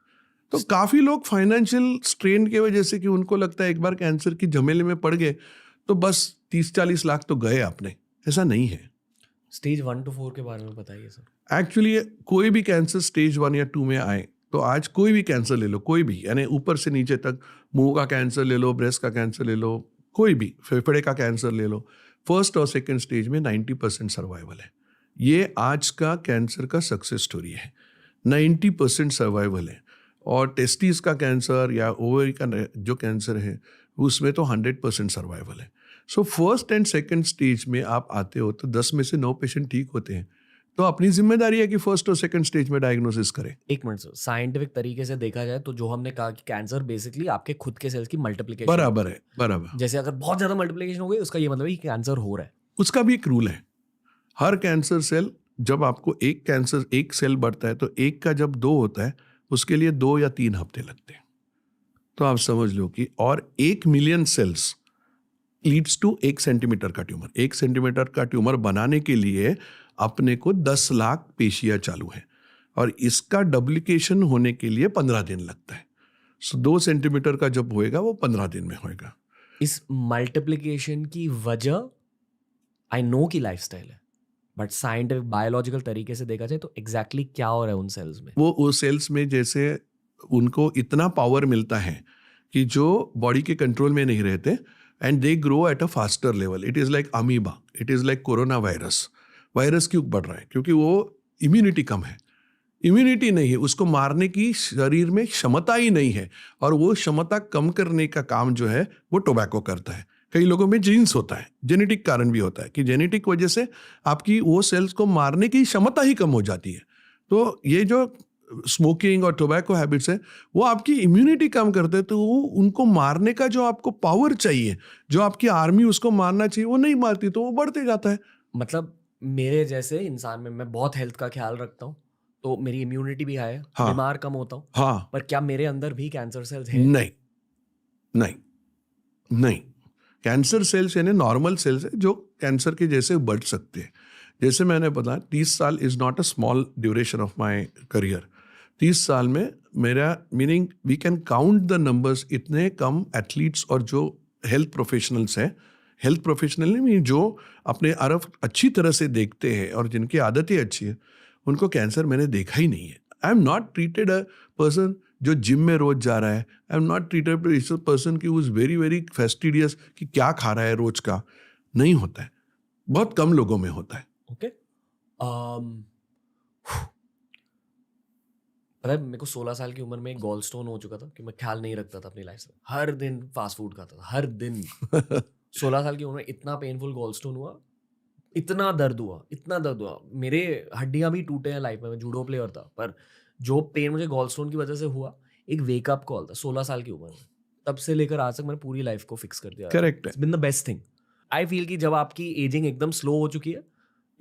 तो काफ़ी लोग फाइनेंशियल स्ट्रेन की वजह से, कि उनको लगता है एक बार कैंसर की झमेले में पड़ गए तो बस 30-40 लाख तो गए आपने। ऐसा नहीं है। स्टेज 1 to 4 के बारे में बताइए सर। एक्चुअली कोई भी कैंसर स्टेज 1 या 2 में आए तो आज कोई भी कैंसर ले लो, कोई भी, यानी ऊपर से नीचे तक, मुंह का कैंसर ले लो, ब्रेस्ट का कैंसर ले लो, कोई भी, फेफड़े का कैंसर ले लो, फर्स्ट और सेकंड स्टेज में 90% सर्वाइवल है। ये आज का कैंसर का सक्सेस स्टोरी है। 90% सर्वाइवल है। और टेस्टिस का कैंसर या ओवरी का जो कैंसर है उसमें तो 100% सर्वाइवल है। So first and second stage में आप आते हो तो 10 में से 9 पेशेंट ठीक होते हैं। तो अपनी जिम्मेदारी है कि फर्स्ट और सेकंड स्टेज में डायग्नोसिस करें। एक मिनट सर, साइंटिफिक तरीके से देखा जाए तो जो हमने कहा कि कैंसर बेसिकली आपके खुद के सेल्स की मल्टीप्लिकेशन बराबर है, बराबर। जैसे अगर बहुत ज्यादा मल्टीप्लिकेशन हो गई उसका ये मतलब है कि कैंसर हो रहा है। उसका भी एक रूल है। हर कैंसर सेल, जब आपको एक सेल बढ़ता है तो एक का जब 2 होता है उसके लिए 2 या 3 हफ्ते लगते हैं। तो आप समझ लो कि, और 1 million cells leads to 1 centimetre का ट्यूमर। 1 सेंटीमीटर का ट्यूमर बनाने के लिए अपने को 10 लाख पेशियां चालू है, और इसका डुप्लीकेशन होने के लिए 15 दिन लगता है। सो 2 सेंटीमीटर का जब होएगा वो 15 दिन में होएगा। इस मल्टीप्लिकेशन की वजह आई नो की लाइफस्टाइल है, बट साइंटिफिक बायोलॉजिकल तरीके से देखा जाए तो एग्जैक्टली क्या हो रहा है उन सेल्स में? वो सेल्स में जैसे उनको इतना पावर मिलता है कि जो बॉडी के कंट्रोल में नहीं रहते, and they grow at a faster level. It is like amoeba, it is like corona virus. Virus क्यों बढ़ रहा है? क्योंकि वो इम्यूनिटी कम है, इम्यूनिटी नहीं है, उसको मारने की शरीर में क्षमता ही नहीं है। और वो क्षमता कम करने का काम जो है वो टोबैको करता है। कई लोगों में जीन्स होता है, जेनेटिक कारण भी होता है कि जेनेटिक वजह से आपकी वो सेल्स को मारने की क्षमता ही कम हो जाती है। तो ये जो स्मोकिंग और टोबैको हैबिट्स है वो आपकी इम्यूनिटी कम करते हैं, तो वो उनको मारने का जो आपको पावर चाहिए, जो आपकी आर्मी उसको मारना चाहिए, वो नहीं मारती, तो वो बढ़ते जाता है। मतलब मेरे जैसे इंसान में मैं बहुत हेल्थ का ख्याल रखता हूँ तो मेरी इम्यूनिटी भी हाई है, हाँ। बीमार कम होता हूँ, हाँ, पर क्या मेरे अंदर भी कैंसर सेल्स हैं? नहीं नहीं नहीं। कैंसर सेल्स यानी नॉर्मल सेल्स है जो कैंसर के जैसे बढ़ सकते हैं। जैसे मैंने बताया 30 साल is not a small duration of my career. 30 साल में मेरा, meaning we can count the numbers, इतने कम एथलीट्स और जो हेल्थ प्रोफेशनल्स हैं, हेल्थ प्रोफेशनल नहीं मीन जो अपने अरफ अच्छी तरह से देखते हैं और जिनकी आदतें अच्छी है, उनको कैंसर मैंने देखा ही नहीं है। I am not treated a person जो जिम में रोज जा रहा है। I am not treated a person की हु इज वेरी वेरी फेस्टिडियस कि क्या खा रहा है रोज का। नहीं होता है, बहुत कम लोगों में होता है। ओके। पता है मेरे को 16 साल की उम्र में एक गॉल स्टोन हो चुका था कि मैं ख्याल नहीं रखता था अपनी लाइफ से, हर दिन फास्ट फूड खाता था, हर दिन। 16 साल की उम्र में इतना पेनफुल गॉल स्टोन हुआ, इतना दर्द हुआ, मेरे हड्डियां भी टूटे हैं लाइफ में। मैं जूडो प्लेयर था, पर जो पेन मुझे गॉल स्टोन की वजह से हुआ, एक वेकअप कॉल था 16 साल की उम्र में। तब से लेकर आज तक मैंने पूरी लाइफ को फिक्स कर दिया। करेक्ट है। It's been the best thing. I feel कि जब आपकी एजिंग एकदम स्लो हो चुकी है,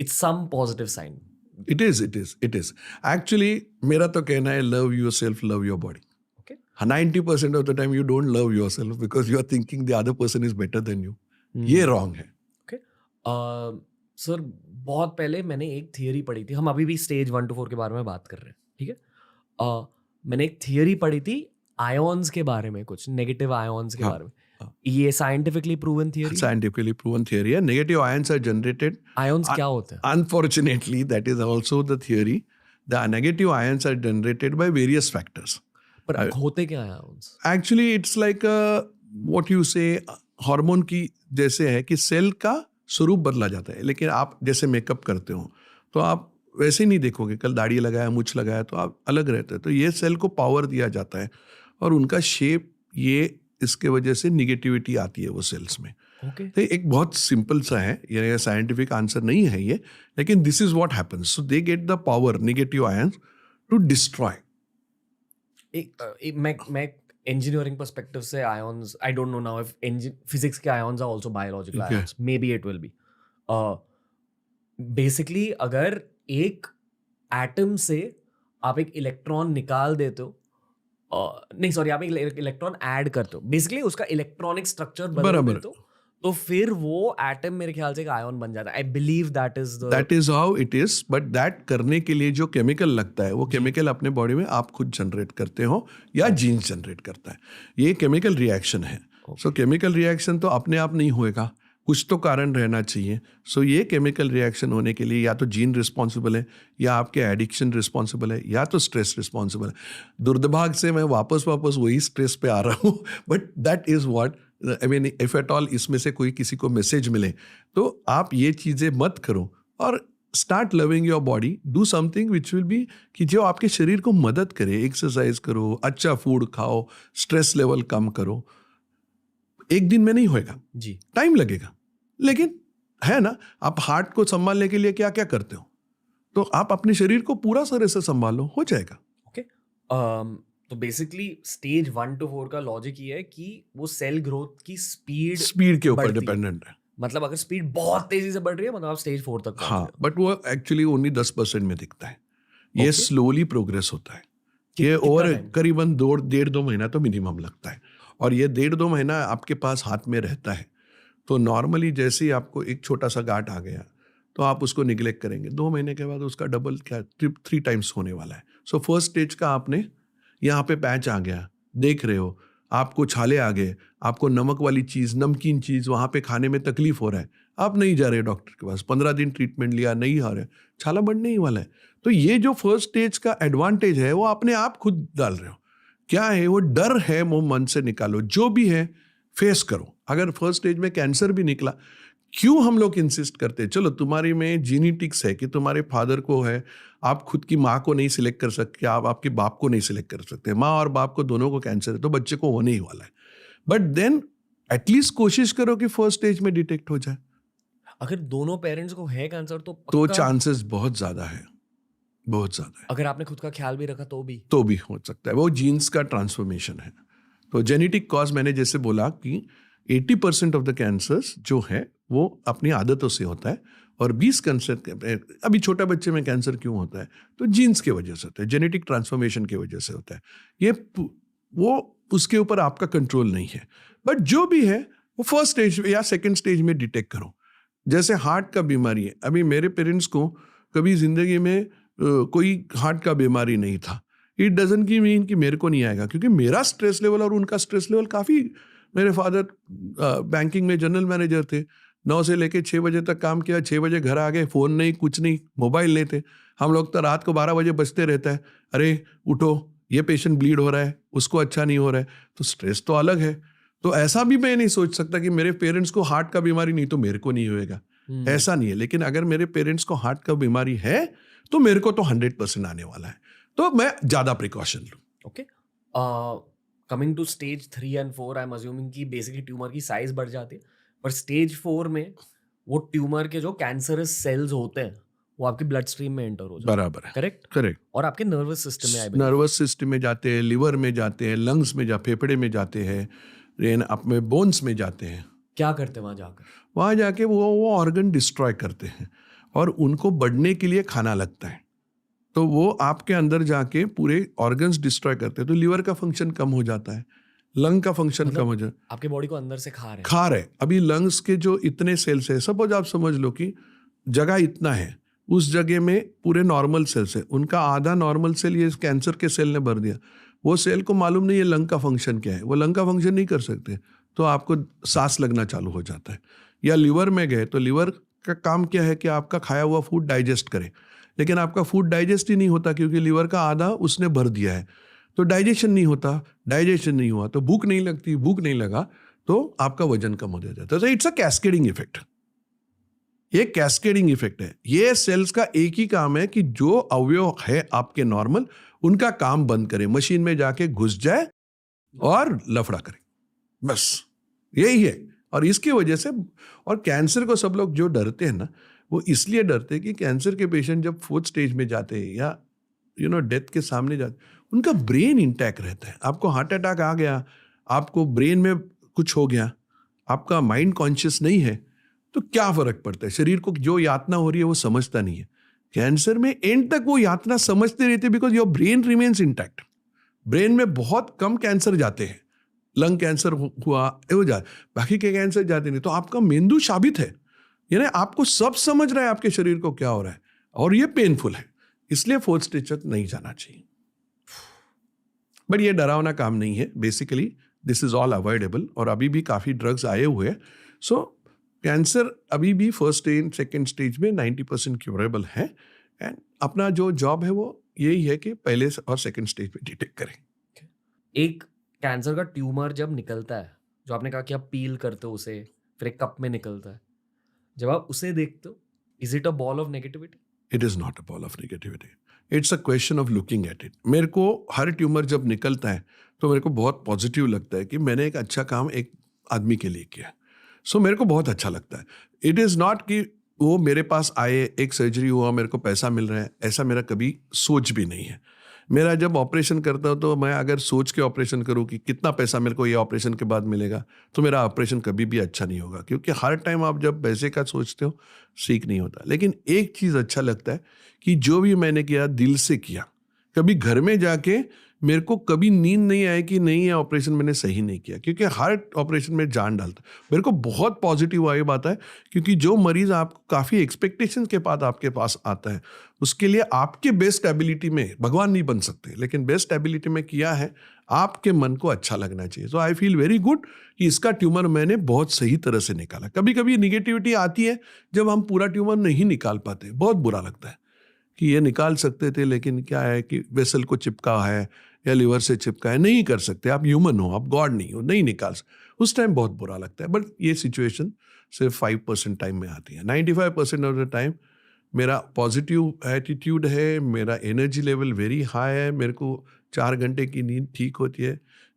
it's some positive sign. It is actually मेरा तो कहना है, love yourself, love your body. Okay. 90% of the time you don't love yourself because you are thinking the other person is better than you. ये wrong है। Okay sir, बहुत पहले मैंने एक थियरी पढ़ी थी, हम अभी भी स्टेज 1 to 4 के बारे में बात कर रहे हैं, ठीक है? मैंने एक थियरी पढ़ी थी आयोन्स के बारे में, कुछ नेगेटिव आयोन्स के बारे में। ये scientifically proven theory? Scientifically proven theory है। Negative ions are generated. Ions क्या होते हैं? Unfortunately, that is also the theory. The negative ions are generated by various factors. पर होते क्या हैं ions? Actually, it's like what you say, hormone की जैसे है कि सेल का स्वरूप बदला जाता है। लेकिन आप जैसे मेकअप करते हो तो आप वैसे ही नहीं देखोगे, कल दाढ़ी लगाया, मूछ लगाया तो आप अलग रहते हैं। तो ये सेल को पावर दिया जाता है और उनका शेप, ये इसके वजह से निगेटिविटी आती है वो सेल्स में। ओके तो एक बहुत सिंपल सा है, ये साइंटिफिक आंसर नहीं है ये, लेकिन this is what happens. So they get the power, negative ions, to destroy. मैं engineering perspective से ions, I don't know now if physics के ions are also biological Okay. ions, maybe it will be. Basically अगर एक atom से आप एक electron निकाल देते हो, नहीं सॉरी, आप एक इलेक्ट्रॉन ऐड करते हो, बेसिकली उसका इलेक्ट्रॉनिक स्ट्रक्चर बदल बराबर। देते हो, तो फिर वो एटम मेरे ख्याल से एक आयन बन जाता है। I believe that is how it is, but that करने के लिए जो केमिकल लगता है वो केमिकल अपने बॉडी में आप खुद जनरेट करते हो या जीन्स जनरेट करता है। ये केमिकल रिएक्शन है। सो केमिकल रिएक्शन तो अपने आप नहीं होएगा, कुछ तो कारण रहना चाहिए। सो ये केमिकल रिएक्शन होने के लिए या तो जीन रिस्पॉन्सिबल है, या आपके एडिक्शन रिस्पॉन्सिबल है, या तो स्ट्रेस रिस्पॉन्सिबल है। दुर्भाग्य से मैं वापस वही स्ट्रेस पे आ रहा हूँ, but that is what I mean, if at all इसमें से कोई किसी को मैसेज मिले तो आप ये चीज़ें मत करो और start loving your body, do something which will be, कि जो आपके शरीर को मदद करे। एक्सरसाइज करो, अच्छा फूड खाओ, स्ट्रेस लेवल कम करो। एक दिन में नहीं होएगा जी, टाइम लगेगा, लेकिन है ना, आप हार्ट को संभालने के लिए क्या क्या करते हो, तो आप अपने शरीर को पूरा तरह से संभालो, हो जाएगा। ओके। तो बेसिकली स्टेज 1 to 4 का लॉजिक ये है कि वो सेल ग्रोथ की स्पीड के ऊपर बढ़ती है। डिपेंडेंट है। मतलब अगर स्पीड बहुत तेजी से बढ़ रही है, मतलब आप स्टेज 4 तक पहुंच हाँ, गए हो। बट वो एक्चुअली ओनली 10% में दिखता है। ये Okay. स्लोली प्रोग्रेस होता है। ये कितना और time? करीबन 1.5-2 महीना तो मिनिमम लगता है, और ये 1.5-2 महीना आपके पास हाथ में रहता है। तो नॉर्मली जैसे ही आपको एक छोटा सा गांठ आ गया तो आप उसको निगलेक्ट करेंगे, 2 महीने के बाद उसका डबल क्या 3 टाइम्स होने वाला है। सो फर्स्ट स्टेज का आपने यहाँ पे पैच आ गया, देख रहे हो, आपको छाले आ गए, आपको नमक वाली चीज़, नमकीन चीज़ वहाँ पे खाने में तकलीफ हो रहा है, आप नहीं जा रहे डॉक्टर के पास, 15 दिन ट्रीटमेंट लिया, नहीं आ रहा है, छाला बढ़ने ही वाला है। तो ये जो फर्स्ट स्टेज का एडवांटेज है वो अपने आप खुद डाल रहे हो। क्या है वो डर है, वो मन से निकालो, जो भी है फेस करो। अगर फर्स्ट स्टेज में कैंसर भी निकला, क्यों हम लोग इंसिस्ट करते हैं, चलो तुम्हारी में जीनेटिक्स है कि तुम्हारे फादर को है, आप खुद की माँ को नहीं सिलेक्ट कर सकते, आप आपके बाप को नहीं सिलेक्ट कर सकते, माँ और बाप को दोनों को कैंसर है तो बच्चे को होने ही वाला है। बट देन एटलीस्ट कोशिश करो कि फर्स्ट स्टेज में डिटेक्ट हो जाए। अगर दोनों पेरेंट्स को है कैंसर तो तो पक्का, चांसेस बहुत ज़्यादा है, बहुत ज़्यादा है। अगर आपने खुद का ख्याल भी रखा तो भी हो सकता है, वो जीन्स का ट्रांसफॉर्मेशन है। तो जेनेटिक कॉज, मैंने जैसे बोला कि 80% ऑफ द कैंसर्स जो है वो अपनी आदतों से होता है, और 20%, अभी छोटा बच्चे में कैंसर क्यों होता है, तो जीन्स के वजह से होता है, जेनेटिक ट्रांसफॉर्मेशन की वजह से होता है। ये वो उसके ऊपर आपका कंट्रोल नहीं है। बट जो भी है वो फर्स्ट स्टेज या सेकंड स्टेज में डिटेक्ट करो। जैसे हार्ट का बीमारी है, अभी मेरे पेरेंट्स को कभी जिंदगी में कोई हार्ट का बीमारी नहीं था। इट डजंट की मीन कि मेरे को नहीं आएगा, क्योंकि मेरा स्ट्रेस लेवल और उनका स्ट्रेस लेवल काफ़ी, मेरे फादर बैंकिंग में जनरल मैनेजर थे, 9 से लेके 6 बजे तक काम किया, 6 बजे घर आ गए, फ़ोन नहीं, कुछ नहीं, मोबाइल नहीं थे। हम लोग तो रात को 12 बजे बजते रहता है, अरे उठो, ये पेशेंट ब्लीड हो रहा है, उसको अच्छा नहीं हो रहा है, तो स्ट्रेस तो अलग है। तो ऐसा भी मैं नहीं सोच सकता कि मेरे पेरेंट्स को हार्ट का बीमारी नहीं तो मेरे को नहीं होएगा, ऐसा नहीं है। लेकिन अगर मेरे पेरेंट्स को हार्ट का बीमारी है तो मेरे को तो 100% आने वाला है, तो मैं ज़्यादा प्रिकॉशन लूँ। Okay. Coming to stage 3 and 4, I am assuming कि बेसिकली ट्यूमर की साइज बढ़ जाती है, पर स्टेज 4 में वो ट्यूमर के जो कैंसरस सेल्स होते हैं वो आपके ब्लड स्ट्रीम में एंटर हो जाते हैं, बराबर है, करेक्ट? करेक्ट। और आपके नर्वस सिस्टम में, आई बिलीव, नर्वस सिस्टम में जाते हैं, लिवर में जाते हैं, लंग्स में फेफड़े में जाते हैं, रेन अपने बोन्स में जाते हैं। क्या करते हैं वहाँ जाकर? वहाँ जाके वो ऑर्गन डिस्ट्रॉय करते हैं, और उनको बढ़ने के लिए खाना लगता है, तो वो आपके अंदर जाके पूरे ऑर्गन्स डिस्ट्रॉय करते हैं। तो लिवर का फंक्शन कम हो जाता है, लंग का फंक्शन कम हो जाता है। आपके बॉडी को अंदर से खा रहे अभी लंग्स के जो इतने सेल्स है, सपोज आप समझ लो कि जगह इतना है, उस जगह में पूरे नॉर्मल सेल्स है, उनका आधा नॉर्मल सेल ये कैंसर के सेल ने भर दिया। वो सेल को मालूम नहीं है लंग का फंक्शन क्या है, वो लंग का फंक्शन नहीं कर सकते, तो आपको सांस लगना चालू हो जाता है। या लिवर में गए तो लिवर का काम क्या है कि आपका खाया हुआ फूड डाइजेस्ट करे, लेकिन आपका फूड डाइजेस्ट ही नहीं होता, क्योंकि लिवर का आधा उसने भर दिया है। तो डाइजेशन नहीं होता, डाइजेशन नहीं हुआ तो भूख नहीं लगती, भूख नहीं लगा तो आपका वजन कम हो जाता है। तो इट्स अ कैस्केडिंग इफेक्ट। ये कैस्केडिंग इफेक्ट है। ये सेल्स का एक ही काम है कि जो अवयव है आपके नॉर्मल, उनका काम बंद करें, मशीन में जाके घुस जाए और लफड़ा करें, बस यही है। और इसकी वजह से, और कैंसर को सब लोग जो डरते हैं ना, वो इसलिए डरते हैं कि कैंसर के पेशेंट जब 4th स्टेज में जाते हैं या डेथ के सामने जाते, उनका ब्रेन इंटैक्ट रहता है। आपको हार्ट अटैक आ गया, आपको ब्रेन में कुछ हो गया, आपका माइंड कॉन्शियस नहीं है, तो क्या फर्क पड़ता है? शरीर को जो यातना हो रही है वो समझता नहीं है। कैंसर में एंड तक वो यातना समझते रहते, because your brain remains intact. Brain में बहुत कम कैंसर जाते हैं, लंग कैंसर हुआ वो जा, बाकी के कैंसर जाते नहीं। तो आपका मेंदु साबित है, यानी आपको सब समझ रहा है आपके शरीर को क्या हो रहा है, और ये पेनफुल है, इसलिए 4th स्टेज तक नहीं जाना चाहिए। बट ये डरावना काम नहीं है, basically this is all avoidable, और अभी भी काफ़ी ड्रग्स आए हुए हैं। सो कैंसर अभी भी 1st स्टेज 2nd स्टेज में 90% क्यूरेबल है। एंड अपना जो जॉब है वो यही है कि पहले और 2nd स्टेज में डिटेक्ट करें। एक कैंसर का ट्यूमर जब निकलता है, जो आपने कहा कि आप पील करते हो उसे, फिर एक कप में निकलता है, जब आप उसे देखते हो, is it a ball of negativity? It is not a ball of negativity, it's a question of looking at it. मेरे को हर ट्यूमर जब निकलता है तो मेरे को बहुत पॉजिटिव लगता है कि मैंने एक अच्छा काम एक आदमी के लिए किया। सो मेरे को बहुत अच्छा लगता है। इट इज़ नॉट कि वो मेरे पास आए, एक सर्जरी हुआ, मेरे को पैसा मिल रहा है, ऐसा मेरा कभी सोच भी नहीं है। मेरा जब ऑपरेशन करता हूँ तो मैं अगर सोच के ऑपरेशन करूँ कि कितना पैसा मेरे को ये ऑपरेशन के बाद मिलेगा, तो मेरा ऑपरेशन कभी भी अच्छा नहीं होगा, क्योंकि हर टाइम आप जब पैसे का सोचते हो सीख नहीं होता। लेकिन एक चीज़ अच्छा लगता है कि जो भी मैंने किया दिल से किया। कभी घर में जाके मेरे को कभी नींद नहीं आई कि नहीं ये ऑपरेशन मैंने सही नहीं किया, क्योंकि हर ऑपरेशन में जान डालता। मेरे को बहुत पॉजिटिव वाइब आता है, क्योंकि जो मरीज़ आपको काफ़ी एक्सपेक्टेशन के बाद आपके पास आता है, उसके लिए आपके बेस्ट एबिलिटी में, भगवान नहीं बन सकते, लेकिन बेस्ट एबिलिटी में किया है, आपके मन को अच्छा लगना चाहिए। सो आई फील वेरी गुड कि इसका ट्यूमर मैंने बहुत सही तरह से निकाला। कभी कभी निगेटिविटी आती है जब हम पूरा ट्यूमर नहीं निकाल पाते, बहुत बुरा लगता है कि ये निकाल सकते थे, लेकिन क्या है कि वेसल को चिपका है या लिवर से चिपका है, नहीं कर सकते, आप ह्यूमन हो, आप गॉड नहीं हो, नहीं निकाल सकते। उस टाइम बहुत बुरा लगता है। बट ये सिचुएशन सिर्फ 5% टाइम में आती है। 95% ऑफ द टाइम मेरा पॉजिटिव एटीट्यूड है, मेरा एनर्जी लेवल वेरी हाई है, मेरे को 4 घंटे की नींद ठीक होती है,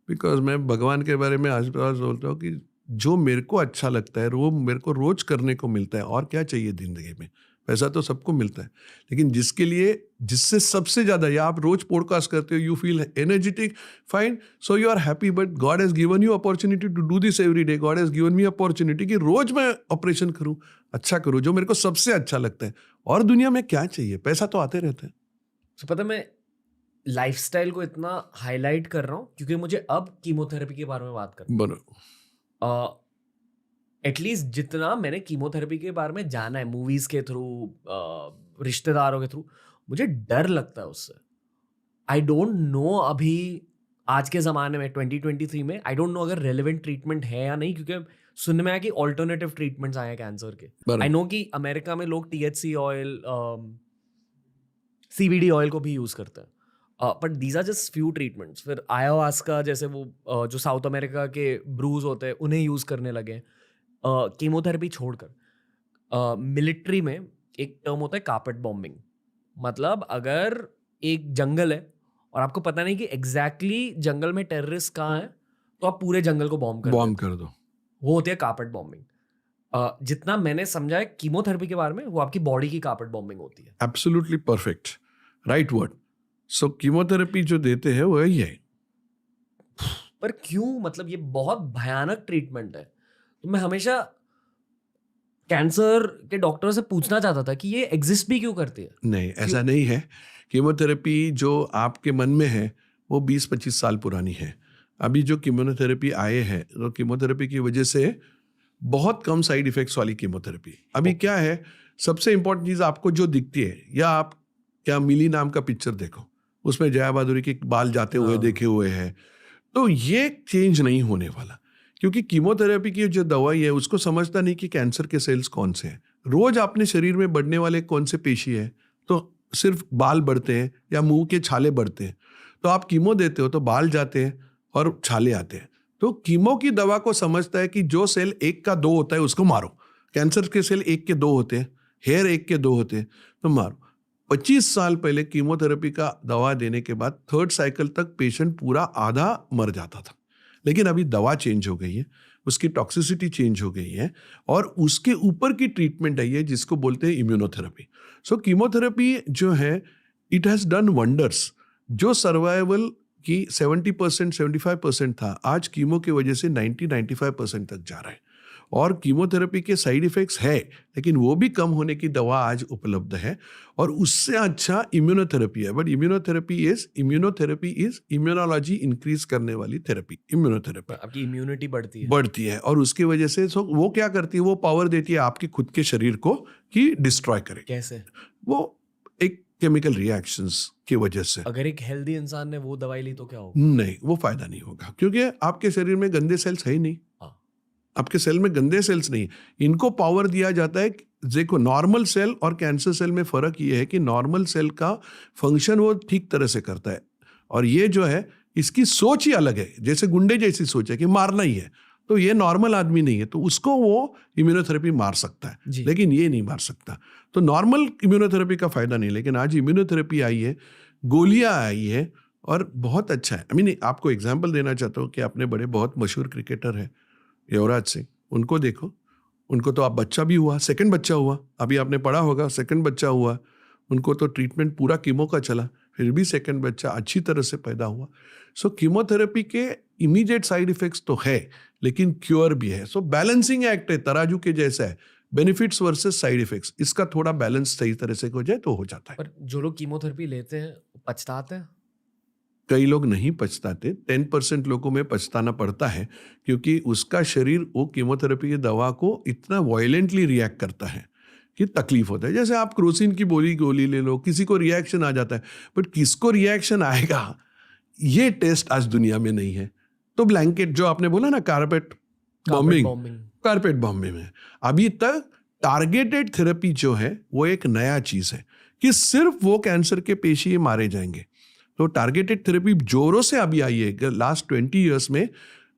बिकॉज मैं भगवान के बारे में आसपास बोलता हूँ कि जो मेरे को अच्छा लगता है वो मेरे को रोज करने को मिलता है, और क्या चाहिए जिंदगी में। पैसा तो सबको मिलता है, लेकिन जिसके लिए, जिससे सबसे ज़्यादा, या आप रोज पॉडकास्ट करते हो, you feel energetic, fine, so you are happy, but God has given you opportunity to do this every day. God has given me opportunity कि रोज मैं ऑपरेशन करूँ, अच्छा करूँ, जो मेरे को सबसे अच्छा लगता है। और दुनिया में क्या चाहिए, पैसा तो आते रहता है। तो पता, मैं लाइफस्टाइल को इतना हाईलाइट कर रहा हूँ क्योंकि मुझे अब कीमोथेरेपी के बारे में बात करनी बनो एटलीस्ट जितना मैंने कीमोथेरेपी के बारे में जाना है मूवीज के थ्रू, रिश्तेदारों के थ्रू, मुझे डर लगता है उससे। आई डोंट नो अभी आज के ज़माने में 2023 में आई डोंट नो अगर रेलेवेंट ट्रीटमेंट है या नहीं, क्योंकि सुनने में आया कि ऑल्टरनेटिव ट्रीटमेंट्स आए हैं कैंसर के। आई नो कि अमेरिका में लोग THC ऑयल, CBD ऑयल को भी यूज़ करते हैं, but these are just few treatments. फिर ayahuasca जैसे वो जो साउथ अमेरिका के ब्रूज होते हैं उन्हें यूज़ करने लगे। कीमोथेरेपी छोड़कर मिलिट्री में एक टर्म होता है कार्पेट बॉम्बिंग। मतलब अगर एक जंगल है और आपको पता नहीं कि एग्जैक्टली जंगल में टेररिस्ट कहाँ है, तो आप पूरे जंगल को बॉम्ब कर दो। वो होती है कार्पेट बॉम्बिंग। जितना मैंने समझा है कीमोथेरेपी के बारे में, वो आपकी बॉडी की कार्पेट बॉम्बिंग होती है। Absolutely perfect, right word. So chemotherapy जो देते हैं वो यही है। पर क्यों, मतलब ये बहुत भयानक ट्रीटमेंट है। तो मैं हमेशा कैंसर के डॉक्टर से पूछना चाहता था कि ये एग्जिस्ट भी क्यों करती है। नहीं, ऐसा नहीं है। कीमोथेरेपी जो आपके मन में है वो 20-25 साल पुरानी है। अभी जो कीमोथेरेपी आए हैं, तो कीमोथेरेपी की वजह से बहुत कम साइड इफेक्ट्स वाली कीमोथेरेपी। अभी क्या है, सबसे इंपॉर्टेंट चीज़ आपको जो दिखती है, या आप क्या मिली नाम का पिक्चर देखो, उसमें जया बहादुरी के बाल जाते हुए देखे हुए हैं, तो ये चेंज नहीं होने वाला। क्योंकि कीमोथेरेपी की जो दवाई है उसको समझता नहीं कि कैंसर के सेल्स कौन से हैं। रोज अपने शरीर में बढ़ने वाले कौन से पेशी है, तो सिर्फ बाल बढ़ते हैं या मुंह के छाले बढ़ते हैं, तो आप कीमो देते हो तो बाल जाते हैं और छाले आते हैं। तो कीमो की दवा को समझता है कि जो सेल 1 का 2 होता है उसको मारो, कैंसर के सेल 1 के 2 होते हैं, हेयर 1 के 2 होते हैं, तो मारो 25 साल पहले कीमोथेरेपी का दवा देने के बाद 3rd साइकिल तक पेशेंट पूरा आधा मर जाता था। लेकिन अभी दवा चेंज हो गई है, उसकी टॉक्सिसिटी चेंज हो गई है और उसके ऊपर की ट्रीटमेंट आई है जिसको बोलते हैं इम्यूनोथेरेपी। सो कीमोथेरेपी जो है इट हैज़ डन वंडर्स। जो सर्वाइवल की 70% 75% था, आज कीमो की वजह से 90-95% तक जा रहा है। और कीमोथेरेपी के साइड इफ़ेक्ट्स है, लेकिन वो भी कम होने की दवा आज उपलब्ध है और उससे अच्छा इम्यूनोथेरेपी है। But immunotherapy is immunology increase करने वाली थेरेपी। इम्यूनोथेरेपी आपकी इम्यूनिटी बढ़ती है और उसकी वजह से वो क्या करती है, वो पावर देती है आपके खुद के शरीर को कि डिस्ट्रॉय करे। कैसे? वो एक केमिकल रिएक्शंस की वजह से। अगर एक हेल्दी इंसान ने वो दवाई ली तो क्या होगा? नहीं, वो फायदा नहीं होगा क्योंकि आपके शरीर में गंदे सेल्स है ही नहीं। हाँ। आपके सेल में गंदे सेल्स नहीं, इनको पावर दिया जाता है। देखो, नॉर्मल सेल और कैंसर सेल में फर्क ये है कि नॉर्मल सेल का फंक्शन वो ठीक तरह से करता है और ये जो है इसकी सोच ही अलग है, जैसे गुंडे जैसी सोच है कि मारना ही है। तो ये नॉर्मल आदमी नहीं है, तो उसको वो इम्यूनोथेरेपी मार सकता है, लेकिन ये नहीं मार सकता। तो नॉर्मल इम्यूनोथेरेपी का फायदा नहीं, लेकिन आज इम्यूनोथेरेपी आई है, गोलियां आई है और बहुत अच्छा है। आपको एग्जाम्पल देना चाहता हूँ कि अपने बड़े बहुत मशहूर क्रिकेटर है युवराज सिंह, उनको देखो, उनको तो आप बच्चा भी हुआ, 2nd बच्चा हुआ, अभी आपने पढ़ा होगा 2nd बच्चा हुआ, उनको तो ट्रीटमेंट पूरा कीमो का चला, फिर भी 2nd बच्चा अच्छी तरह से पैदा हुआ। सो कीमोथेरेपी के इमीडिएट साइड इफेक्ट्स तो है, लेकिन क्योर भी है। सो बैलेंसिंग एक्ट है, तराजू के जैसा है, बेनिफिट्स वर्सेस साइड इफेक्ट्स, इसका थोड़ा बैलेंस सही तरह से हो जाए तो हो जाता है। पर जो लोग कीमोथेरेपी लेते हैं पछताते हैं? कई लोग नहीं पछताते, 10% लोगों में पछताना पड़ता है क्योंकि उसका शरीर वो कीमोथेरेपी की दवा को इतना वायलेंटली रिएक्ट करता है कि तकलीफ होता है। जैसे आप क्रोसिन की गोली ले लो, किसी को रिएक्शन आ जाता है, बट किसको रिएक्शन आएगा ये टेस्ट आज दुनिया में नहीं है। तो ब्लैंकेट जो आपने बोला ना, कारपेट बॉम्बिंग में अभी तक टारगेटेड थेरेपी जो है वो एक नया चीज है कि सिर्फ वो कैंसर के पेशी मारे जाएंगे। तो टारगेटेड थेरेपी जोरों से अभी आई है, लास्ट 20 ईयर्स में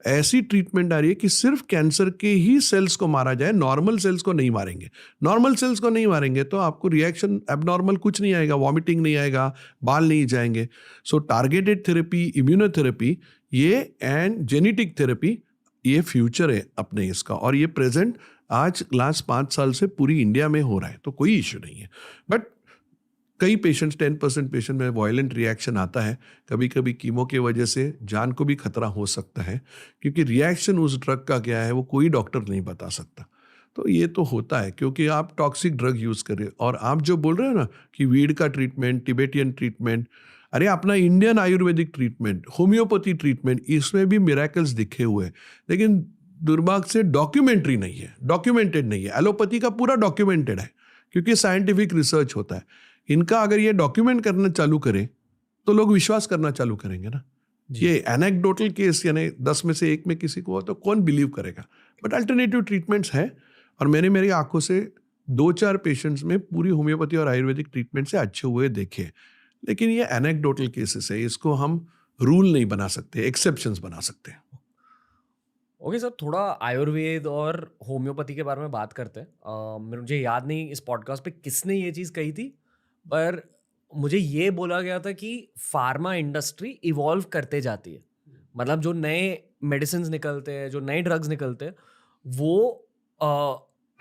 ऐसी ट्रीटमेंट आ रही है कि सिर्फ कैंसर के ही सेल्स को मारा जाए, नॉर्मल सेल्स को नहीं मारेंगे। नॉर्मल सेल्स को नहीं मारेंगे तो आपको रिएक्शन एबनॉर्मल कुछ नहीं आएगा, वॉमिटिंग नहीं आएगा, बाल नहीं जाएंगे। सो टारगेटेड थेरेपी, इम्यूनोथेरेपी ये एंड जेनेटिक थेरेपी, ये फ्यूचर है अपने इसका, और ये प्रेजेंट आज लास्ट 5 साल से पूरी इंडिया में हो रहा है, तो कोई इश्यू नहीं है। बट कई पेशेंट्स, 10% पेशेंट में वायलेंट रिएक्शन आता है, कभी कभी कीमो की वजह से जान को भी खतरा हो सकता है क्योंकि रिएक्शन उस ड्रग का क्या है वो कोई डॉक्टर नहीं बता सकता। तो ये तो होता है क्योंकि आप टॉक्सिक ड्रग यूज़ कर रहे हो। और आप जो बोल रहे हो ना कि वीड का ट्रीटमेंट, टिबेटियन ट्रीटमेंट, अरे अपना Indian Ayurvedic treatment, homeopathy treatment, इसमें भी मिरेकल्स दिखे हुए हैं, लेकिन दुर्भाग्य से डॉक्यूमेंटेड नहीं है। एलोपैथी का पूरा डॉक्यूमेंटेड है क्योंकि साइंटिफिक रिसर्च होता है। इनका अगर ये डॉक्यूमेंट करना चालू करें तो लोग विश्वास करना चालू करेंगे ना। ये एनेक्डोटल केस यानी 10 में से 1 में किसी को हो तो कौन बिलीव करेगा। बट अल्टरनेटिव ट्रीटमेंट्स हैं और मैंने मेरी आंखों से 2-4 पेशेंट्स में पूरी होम्योपैथी और आयुर्वेदिक ट्रीटमेंट से अच्छे हुए देखे। लेकिन ये एनेक्डोटल केसेस है, इसको हम रूल नहीं बना सकते, एक्सेप्शंस बना सकते हैं। ओके सर, थोड़ा आयुर्वेद और होम्योपैथी के बारे में बात करते हैं। मुझे याद नहीं इस पॉडकास्ट पे किसने ये चीज़ कही थी, पर मुझे ये बोला गया था कि फार्मा इंडस्ट्री इवॉल्व करते जाती है। मतलब जो नए मेडिसिन निकलते हैं, जो नए ड्रग्स निकलते हैं, वो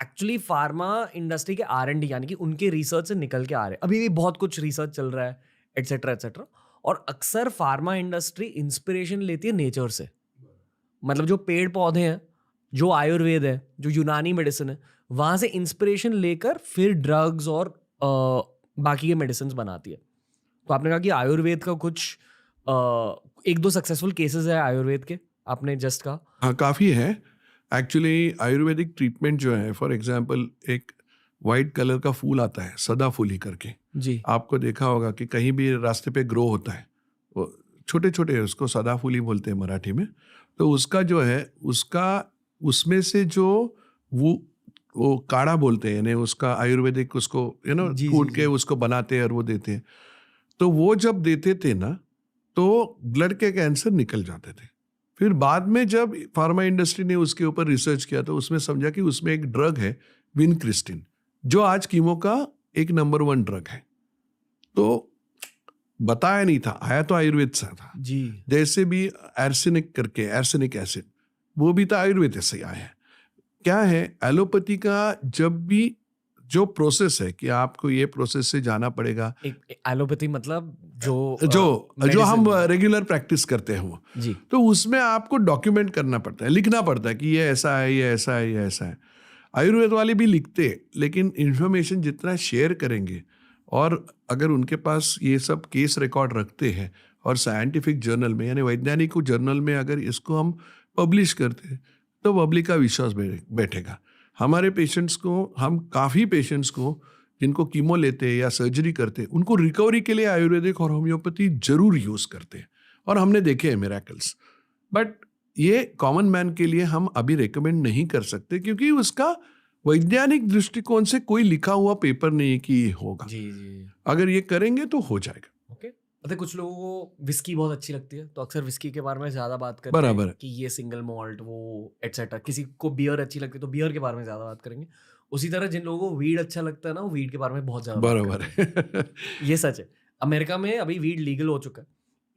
एक्चुअली फार्मा इंडस्ट्री के R&D यानी कि उनके रिसर्च से निकल के आ रहे हैं। अभी भी बहुत कुछ रिसर्च चल रहा है, एट्सेट्रा एट्सेट्रा। और अक्सर फार्मा इंडस्ट्री इंस्पिरेशन लेती है नेचर से। मतलब जो पेड़ पौधे हैं, जो आयुर्वेद है, जो यूनानी मेडिसिन है, वहाँ से इंस्पिरेशन लेकर फिर ड्रग्स और बाकी के मेडिसिन बनाती है। तो आपने कहा कि आयुर्वेद का कुछ 1-2 सक्सेसफुल केसेस है आयुर्वेद के, आपने जस्ट कहा। हाँ, काफ़ी है एक्चुअली। आयुर्वेदिक ट्रीटमेंट जो है, फॉर एग्जांपल एक वाइट कलर का फूल आता है, सदा फूली करके जी, आपको देखा होगा कि कहीं भी रास्ते पे ग्रो होता है, वो छोटे छोटे, उसको सदा फूली बोलते हैं मराठी में। तो उसका जो है, उसमें से जो वो काढ़ा बोलते हैं, यानी उसका आयुर्वेदिक, उसको कूट के उसको बनाते हैं और वो देते हैं। तो वो जब देते थे ना तो ब्लड के कैंसर निकल जाते थे। फिर बाद में जब फार्मा इंडस्ट्री ने उसके ऊपर रिसर्च किया तो उसमें समझा कि उसमें एक ड्रग है विनक्रिस्टिन, जो आज कीमो का एक नंबर 1 ड्रग है। तो बताया नहीं था, आया तो आयुर्वेद से था। जी। जैसे भी एर्सेनिक करके, एर्सेनिक एसिड, वो भी तो आयुर्वेद से आया है। क्या है, एलोपैथी का जब भी जो प्रोसेस है कि आपको ये प्रोसेस से जाना पड़ेगा, एक एलोपैथी मतलब जो जो हम medicine- रेगुलर प्रैक्टिस करते हैं वो, जी। तो उसमें आपको डॉक्यूमेंट करना पड़ता है, लिखना पड़ता है कि ये ऐसा है, ये ऐसा है, ये ऐसा है। आयुर्वेद वाले भी लिखते हैं, लेकिन इन्फॉर्मेशन जितना शेयर करेंगे और अगर उनके पास ये सब केस रिकॉर्ड रखते हैं और साइंटिफिक जर्नल में यानी वैज्ञानिक जर्नल में अगर इसको हम पब्लिश करते हैं तो पब्लिक का विश्वास बैठेगा। हमारे पेशेंट्स को, हम काफ़ी पेशेंट्स को जिनको कीमो लेते हैं या सर्जरी करते हैं, उनको रिकवरी के लिए आयुर्वेदिक और होम्योपैथी जरूर यूज़ करते हैं और हमने देखे हैं मिरेकल्स। बट ये कॉमन मैन के लिए हम अभी रेकमेंड नहीं कर सकते क्योंकि उसका वैज्ञानिक दृष्टिकोण से कोई लिखा हुआ पेपर नहीं है कि ये होगा। जी जी। अगर ये करेंगे तो हो जाएगा। ओके। पता है, कुछ लोगों को विस्की बहुत अच्छी लगती है तो अक्सर विस्की के बारे में ज़्यादा बात करते बराबर हैं है। कि ये सिंगल मॉल्ट वो एटसेट्रा। किसी को बियर अच्छी लगती है तो बियर के बारे में ज़्यादा बात करेंगे। उसी तरह जिन लोगों को वीड अच्छा लगता है ना, वो वीड के बारे में बहुत ज़्यादा बात बराबर करेंगे। है। ये सच है। अमेरिका में अभी वीड लीगल हो चुका है,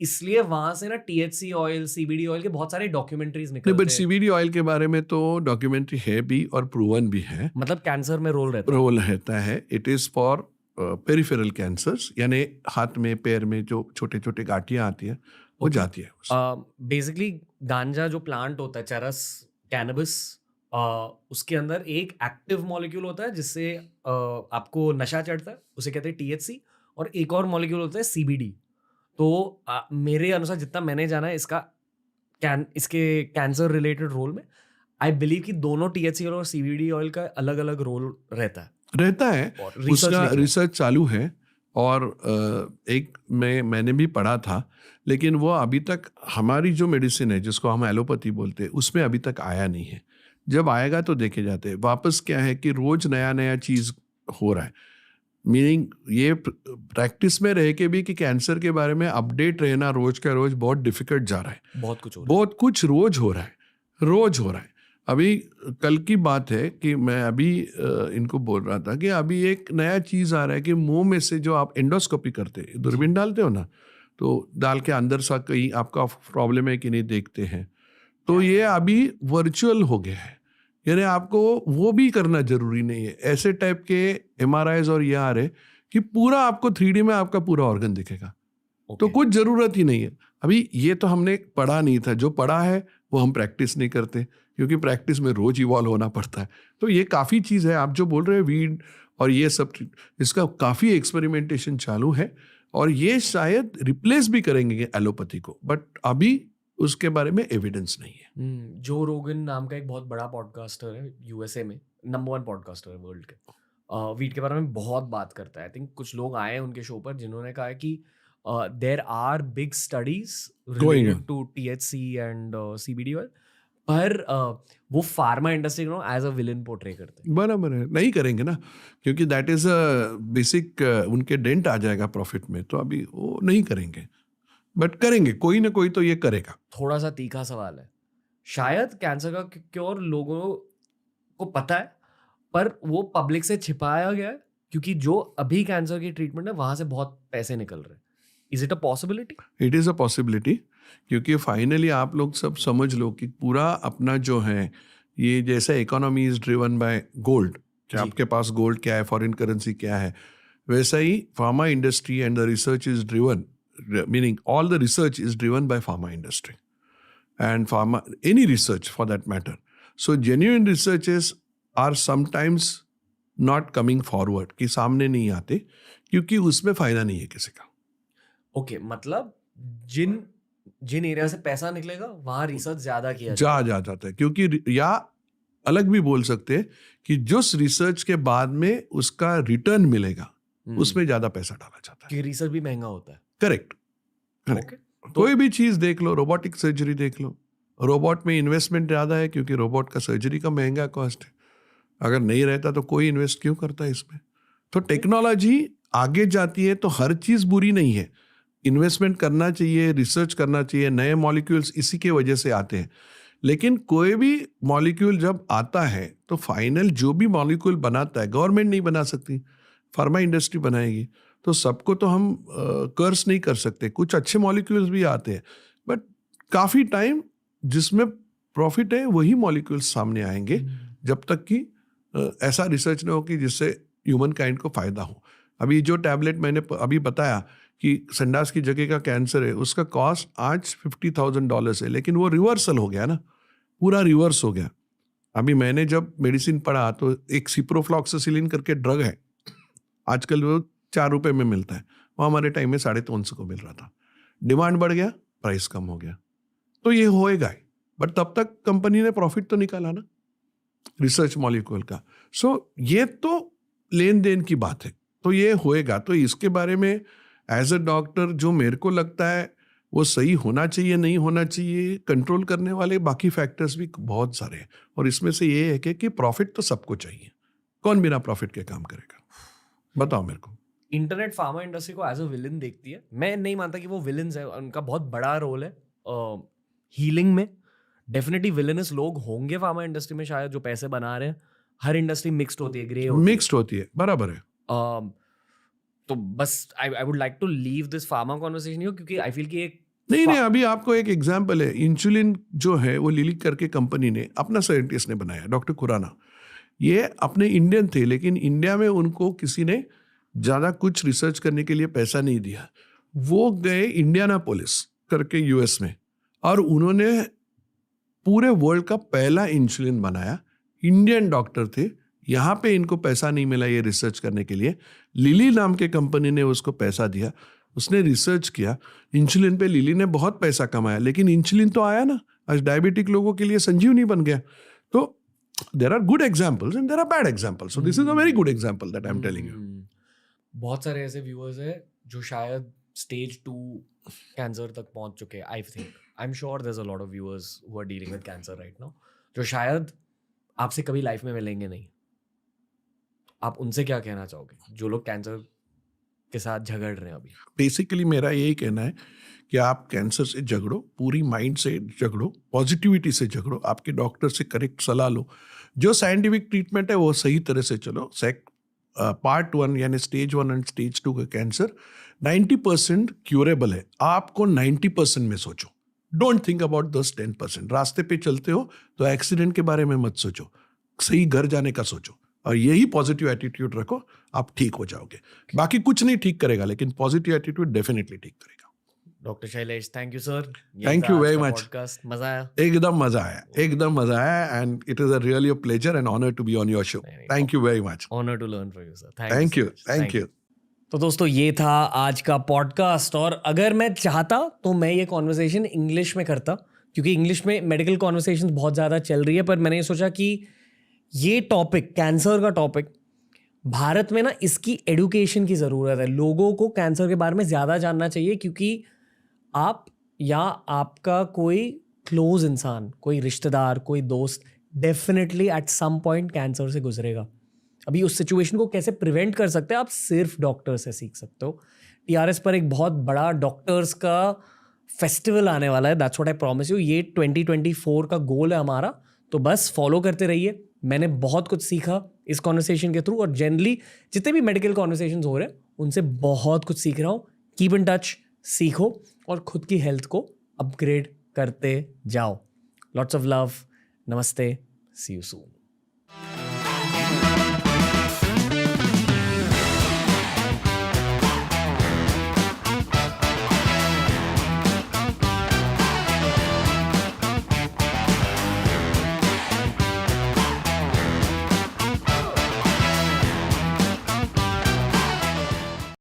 इसलिए वहां से ना THC ऑयल, CBD ऑयल के बहुत सारे डॉक्यूमेंट्रीज नहीं, बट निकलते हैं। सीबीडी ऑयल के बारे में तो डॉक्यूमेंट्री है भी और प्रूवन भी है, मतलब कैंसर में रोल रहता है। रोल रहता है। It is for peripheral cancers, यानी हाथ में पैर में जो छोटे छोटे गांठियाँ आती हैं वो Okay. जाती है उससे। बेसिकली गांजा जो प्लांट होता है, चरस कैनबिस, उसके अंदर एक एक्टिव मॉलिक्यूल होता है जिससे आपको नशा चढ़ता है, उसे कहते हैं THC। और एक और मॉलिक्यूल होता है CBD। तो मेरे अनुसार जितना मैंने जाना है इसके कैंसर रिलेटेड रोल में, आई बिलीव कि दोनों THC और CBD ऑयल का अलग अलग रोल रहता है। और research उसका लिख लो। रिसर्च चालू है और एक मैंने भी पढ़ा था, लेकिन वो अभी तक हमारी जो मेडिसिन है जिसको हम एलोपैथी बोलते हैं उसमें अभी तक आया नहीं है। जब आएगा तो देखे जाते हैं। वापस क्या है कि रोज नया नया चीज़ हो रहा है, मीनिंग ये प्रैक्टिस में रह के भी कि कैंसर के बारे में अपडेट रहना रोज का रोज बहुत डिफिकल्ट जा रहा है। बहुत कुछ हो रहा बहुत कुछ रोज हो रहा है, रोज हो रहा है। अभी कल की बात है कि मैं अभी इनको बोल रहा था कि अभी एक नया चीज़ आ रहा है कि मुंह में से जो आप एंडोस्कोपी करते हैं, दूरबीन डालते हो ना, तो डाल के अंदर सा कहीं आपका प्रॉब्लम है कि नहीं देखते हैं, तो ये अभी वर्चुअल हो गया है। यानी आपको वो भी करना जरूरी नहीं है। ऐसे टाइप के MRIs और ये आ रहे कि पूरा आपको 3D में आपका पूरा ऑर्गन दिखेगा। है। तो Okay. कुछ ज़रूरत ही नहीं है। अभी ये तो हमने पढ़ा नहीं था, जो पढ़ा है वो हम प्रैक्टिस नहीं करते क्योंकि प्रैक्टिस में रोज इवॉल्व होना पड़ता है। तो ये काफ़ी चीज़ है, आप जो बोल रहे हैं वीड और ये सब, इसका काफ़ी एक्सपेरिमेंटेशन चालू है और ये शायद रिप्लेस भी करेंगे एलोपैथी को, बट अभी उसके बारे में एविडेंस नहीं है। जो रोगन नाम का एक बहुत बड़ा पॉडकास्टर है USA में, नंबर 1 पॉडकास्टर है वर्ल्ड के, वीट के बारे में बहुत बात करता है। आई थिंक कुछ लोग आए हैं उनके शो पर जिन्होंने कहा है कि there are big studies Going related on. To THC and CBD oil, पर वो फार्मा इंडस्ट्री को एज अ विलन पोर्ट्रे करते हैं। बराबर है, नहीं करेंगे ना, क्योंकि दैट इज़ अ बेसिक, उनके डेंट आ जाएगा प्रॉफिट में, तो अभी वो नहीं करेंगे। बट करेंगे, कोई ना कोई तो ये करेगा। थोड़ा सा तीखा सवाल है, शायद कैंसर का क्योर लोगों को पता है पर वो पब्लिक से छिपाया गया है क्योंकि जो अभी कैंसर की ट्रीटमेंट है वहां से बहुत पैसे निकल रहे हैं। Is it a possibility? It is a possibility, क्योंकि फाइनली आप लोग सब समझ लो कि पूरा अपना जो है, ये जैसा economy is driven by gold, कि जी। आपके पास गोल्ड क्या है, फॉरेन करेंसी क्या है, वैसा ही pharma industry and the research is driven, meaning all the research is driven by pharma industry and pharma, any research for that matter. So genuine researches are sometimes not coming forward, कि सामने नहीं आते क्योंकि उसमें फायदा नहीं है किसी का। ओके, मतलब जिन एरिया से पैसा निकलेगा वहां रिसर्च ज्यादा किया जा जाता है, क्योंकि या अलग भी बोल सकते हैं कि जिस रिसर्च के बाद में उसका रिटर्न मिलेगा उसमें ज्यादा पैसा डाला जाता है। कि रिसर्च भी महंगा होता है। करेक्ट, ओके, कोई भी चीज देख लो, रोबोटिक सर्जरी देख लो, रोबोट में इन्वेस्टमेंट ज़्यादा है क्योंकि रोबोट का सर्जरी का महंगा कॉस्ट है। अगर नहीं रहता तो कोई इन्वेस्ट क्यों करता है इसमें? तो टेक्नोलॉजी आगे जाती है तो हर चीज़ बुरी नहीं है, इन्वेस्टमेंट करना चाहिए, रिसर्च करना चाहिए, नए मॉलिक्यूल्स इसी के वजह से आते हैं। लेकिन कोई भी मॉलिक्यूल जब आता है तो फाइनल जो भी मॉलिक्यूल बनाता है गवर्नमेंट नहीं बना सकती, फार्मा इंडस्ट्री बनाएगी। तो सबको तो हम कर्स नहीं कर सकते। कुछ अच्छे मॉलिक्यूल्स भी आते हैं, बट काफ़ी टाइम जिसमें प्रॉफिट है वही मॉलिक्यूल्स सामने आएंगे, जब तक कि ऐसा रिसर्च ना हो कि जिससे ह्यूमन काइंड को फ़ायदा हो। अभी जो टैबलेट मैंने अभी बताया कि संडास की जगह का कैंसर है, उसका कॉस्ट आज $50,000 है, लेकिन वो रिवर्सल हो गया ना, पूरा रिवर्स हो गया। अभी मैंने जब मेडिसिन पढ़ा तो एक सिप्रोफ्लॉक्सासिलिन करके ड्रग है, आजकल वो ₹4 में मिलता है, वो हमारे टाइम में 350 को मिल रहा था। डिमांड बढ़ गया, प्राइस कम हो गया, तो ये होएगा ही। बट तब तक कंपनी ने प्रॉफिट तो निकाला ना रिसर्च मॉलिक्यूल का। सो ये तो लेन देन की बात है, तो ये होएगा। तो इसके बारे में एज अ डॉक्टर जो मेरे को लगता है वो सही होना चाहिए, नहीं होना चाहिए, कंट्रोल करने वाले बाकी फैक्टर्स भी बहुत सारे हैं, और इसमें से ये है कि प्रॉफिट तो सबको चाहिए। कौन बिना प्रॉफिट के काम करेगा, बताओ मेरे को। इंटरनेट फार्मा इंडस्ट्री को एज अ विलन देखती है। मैं नहीं मानता कि वो विलन्स है, उनका बहुत बड़ा रोल है हीलिंग में। डेफिनेटली विलनस लोग होंगे फार्मा इंडस्ट्री में शायद, जो पैसे बना रहे हैं। हर इंडस्ट्री मिक्स्ड होती है, ग्रे होती है। मिक्स्ड होती है, बराबर है। तो बस I would like to leave this pharma conversation here, क्योंकि आई फील कि एक नहीं, अभी आपको एक एग्जाम्पल है। इंसुलिन जो है वो लिली करके कंपनी ने, अपना साइंटिस्ट ने बनाया, डॉक्टर खुराना। ये अपने इंडियन थे, लेकिन इंडिया में उनको किसी ने ज़्यादा कुछ रिसर्च करने के लिए पैसा नहीं दिया। वो गए इंडियानापोलिस करके यूएस में, और उन्होंने पूरे वर्ल्ड का पहला इंसुलिन बनाया। इंडियन डॉक्टर थे, यहाँ पे इनको पैसा नहीं मिला ये रिसर्च करने के लिए। लिली नाम के कंपनी ने उसको पैसा दिया, उसने रिसर्च किया इंसुलिन पे। लिली ने बहुत पैसा कमाया, लेकिन इंसुलिन तो आया ना, आज डायबिटिक लोगों के लिए संजीवनी बन गया। तो there are good examples and there are bad examples, so this is a very good example that I am telling you. बहुत सारे ऐसे व्यूअर्स हैं जो शायद स्टेज 2 कैंसर तक पहुंच चुके हैं। I think, I am sure there is a lot of viewers who are dealing with cancer right now, जो शायद आपसे कभी लाइफ में मिलेंगे नहीं। आप उनसे क्या कहना चाहोगे, जो लोग कैंसर के साथ झगड़ रहे हैं अभी? बेसिकली मेरा यही कहना है कि आप कैंसर से झगड़ो, पूरी माइंड से झगड़ो, पॉजिटिविटी से झगड़ो, आपके डॉक्टर से करेक्ट सलाह लो, जो साइंटिफिक ट्रीटमेंट है वो सही तरह से चलो। पार्ट 1 यानी स्टेज 1 एंड स्टेज 2 का कैंसर 90% क्यूरेबल है। आपको 90% में सोचो, डोंट थिंक अबाउट दस 10%। रास्ते पे चलते हो तो एक्सीडेंट के बारे में मत सोचो, सही घर जाने का सोचो, और यही पॉजिटिव एटीट्यूड रखो, आप ठीक हो जाओगे। बाकी कुछ नहीं ठीक करेगा, लेकिन पॉजिटिव एटीट्यूड डेफिनेटली ठीक करेगा। Doctor Shailesh, thank you sir. Thank you very much. Podcast मजा आया, एकदम मजा आया, एकदम मजा आया, and it is a really a pleasure and honour to be on your show. Thank you very much. Honour to learn from you sir. Thank you, thank you. तो दोस्तों, ये था आज का पॉडकास्ट, और अगर मैं चाहता तो मैं ये कॉन्वर्सेशन इंग्लिश में करता, क्योंकि इंग्लिश में मेडिकल कॉन्वर्सेशन बहुत ज़्यादा चल रही है। पर मैंने सोचा कि ये टॉपिक, कैंसर का टॉपिक, भारत में ना इसकी एडुकेशन की ज़रूरत है। लोगों को कैंसर के बारे में ज़्यादा जानना चाहिए, क्योंकि आप या आपका कोई क्लोज इंसान, कोई रिश्तेदार, कोई दोस्त definitely at some point cancer से गुजरेगा। अभी उस सिचुएशन को कैसे प्रिवेंट कर सकते हैं, आप सिर्फ डॉक्टर से सीख सकते हो। टीआरएस पर एक बहुत बड़ा डॉक्टर्स का फेस्टिवल आने वाला है, that's what I promise you. ये 2024 का गोल है हमारा, तो बस फॉलो करते रहिए। मैंने बहुत कुछ सीखा इस कॉन्वर्सेशन के थ्रू, और जनरली जितने भी मेडिकल कॉन्वर्सेशंस हो रहे हैं उनसे बहुत कुछ सीख रहा हूँ। कीप इन टच, सीखो और खुद की हेल्थ को अपग्रेड करते जाओ। लॉट्स ऑफ लव, नमस्ते, सी यू सून।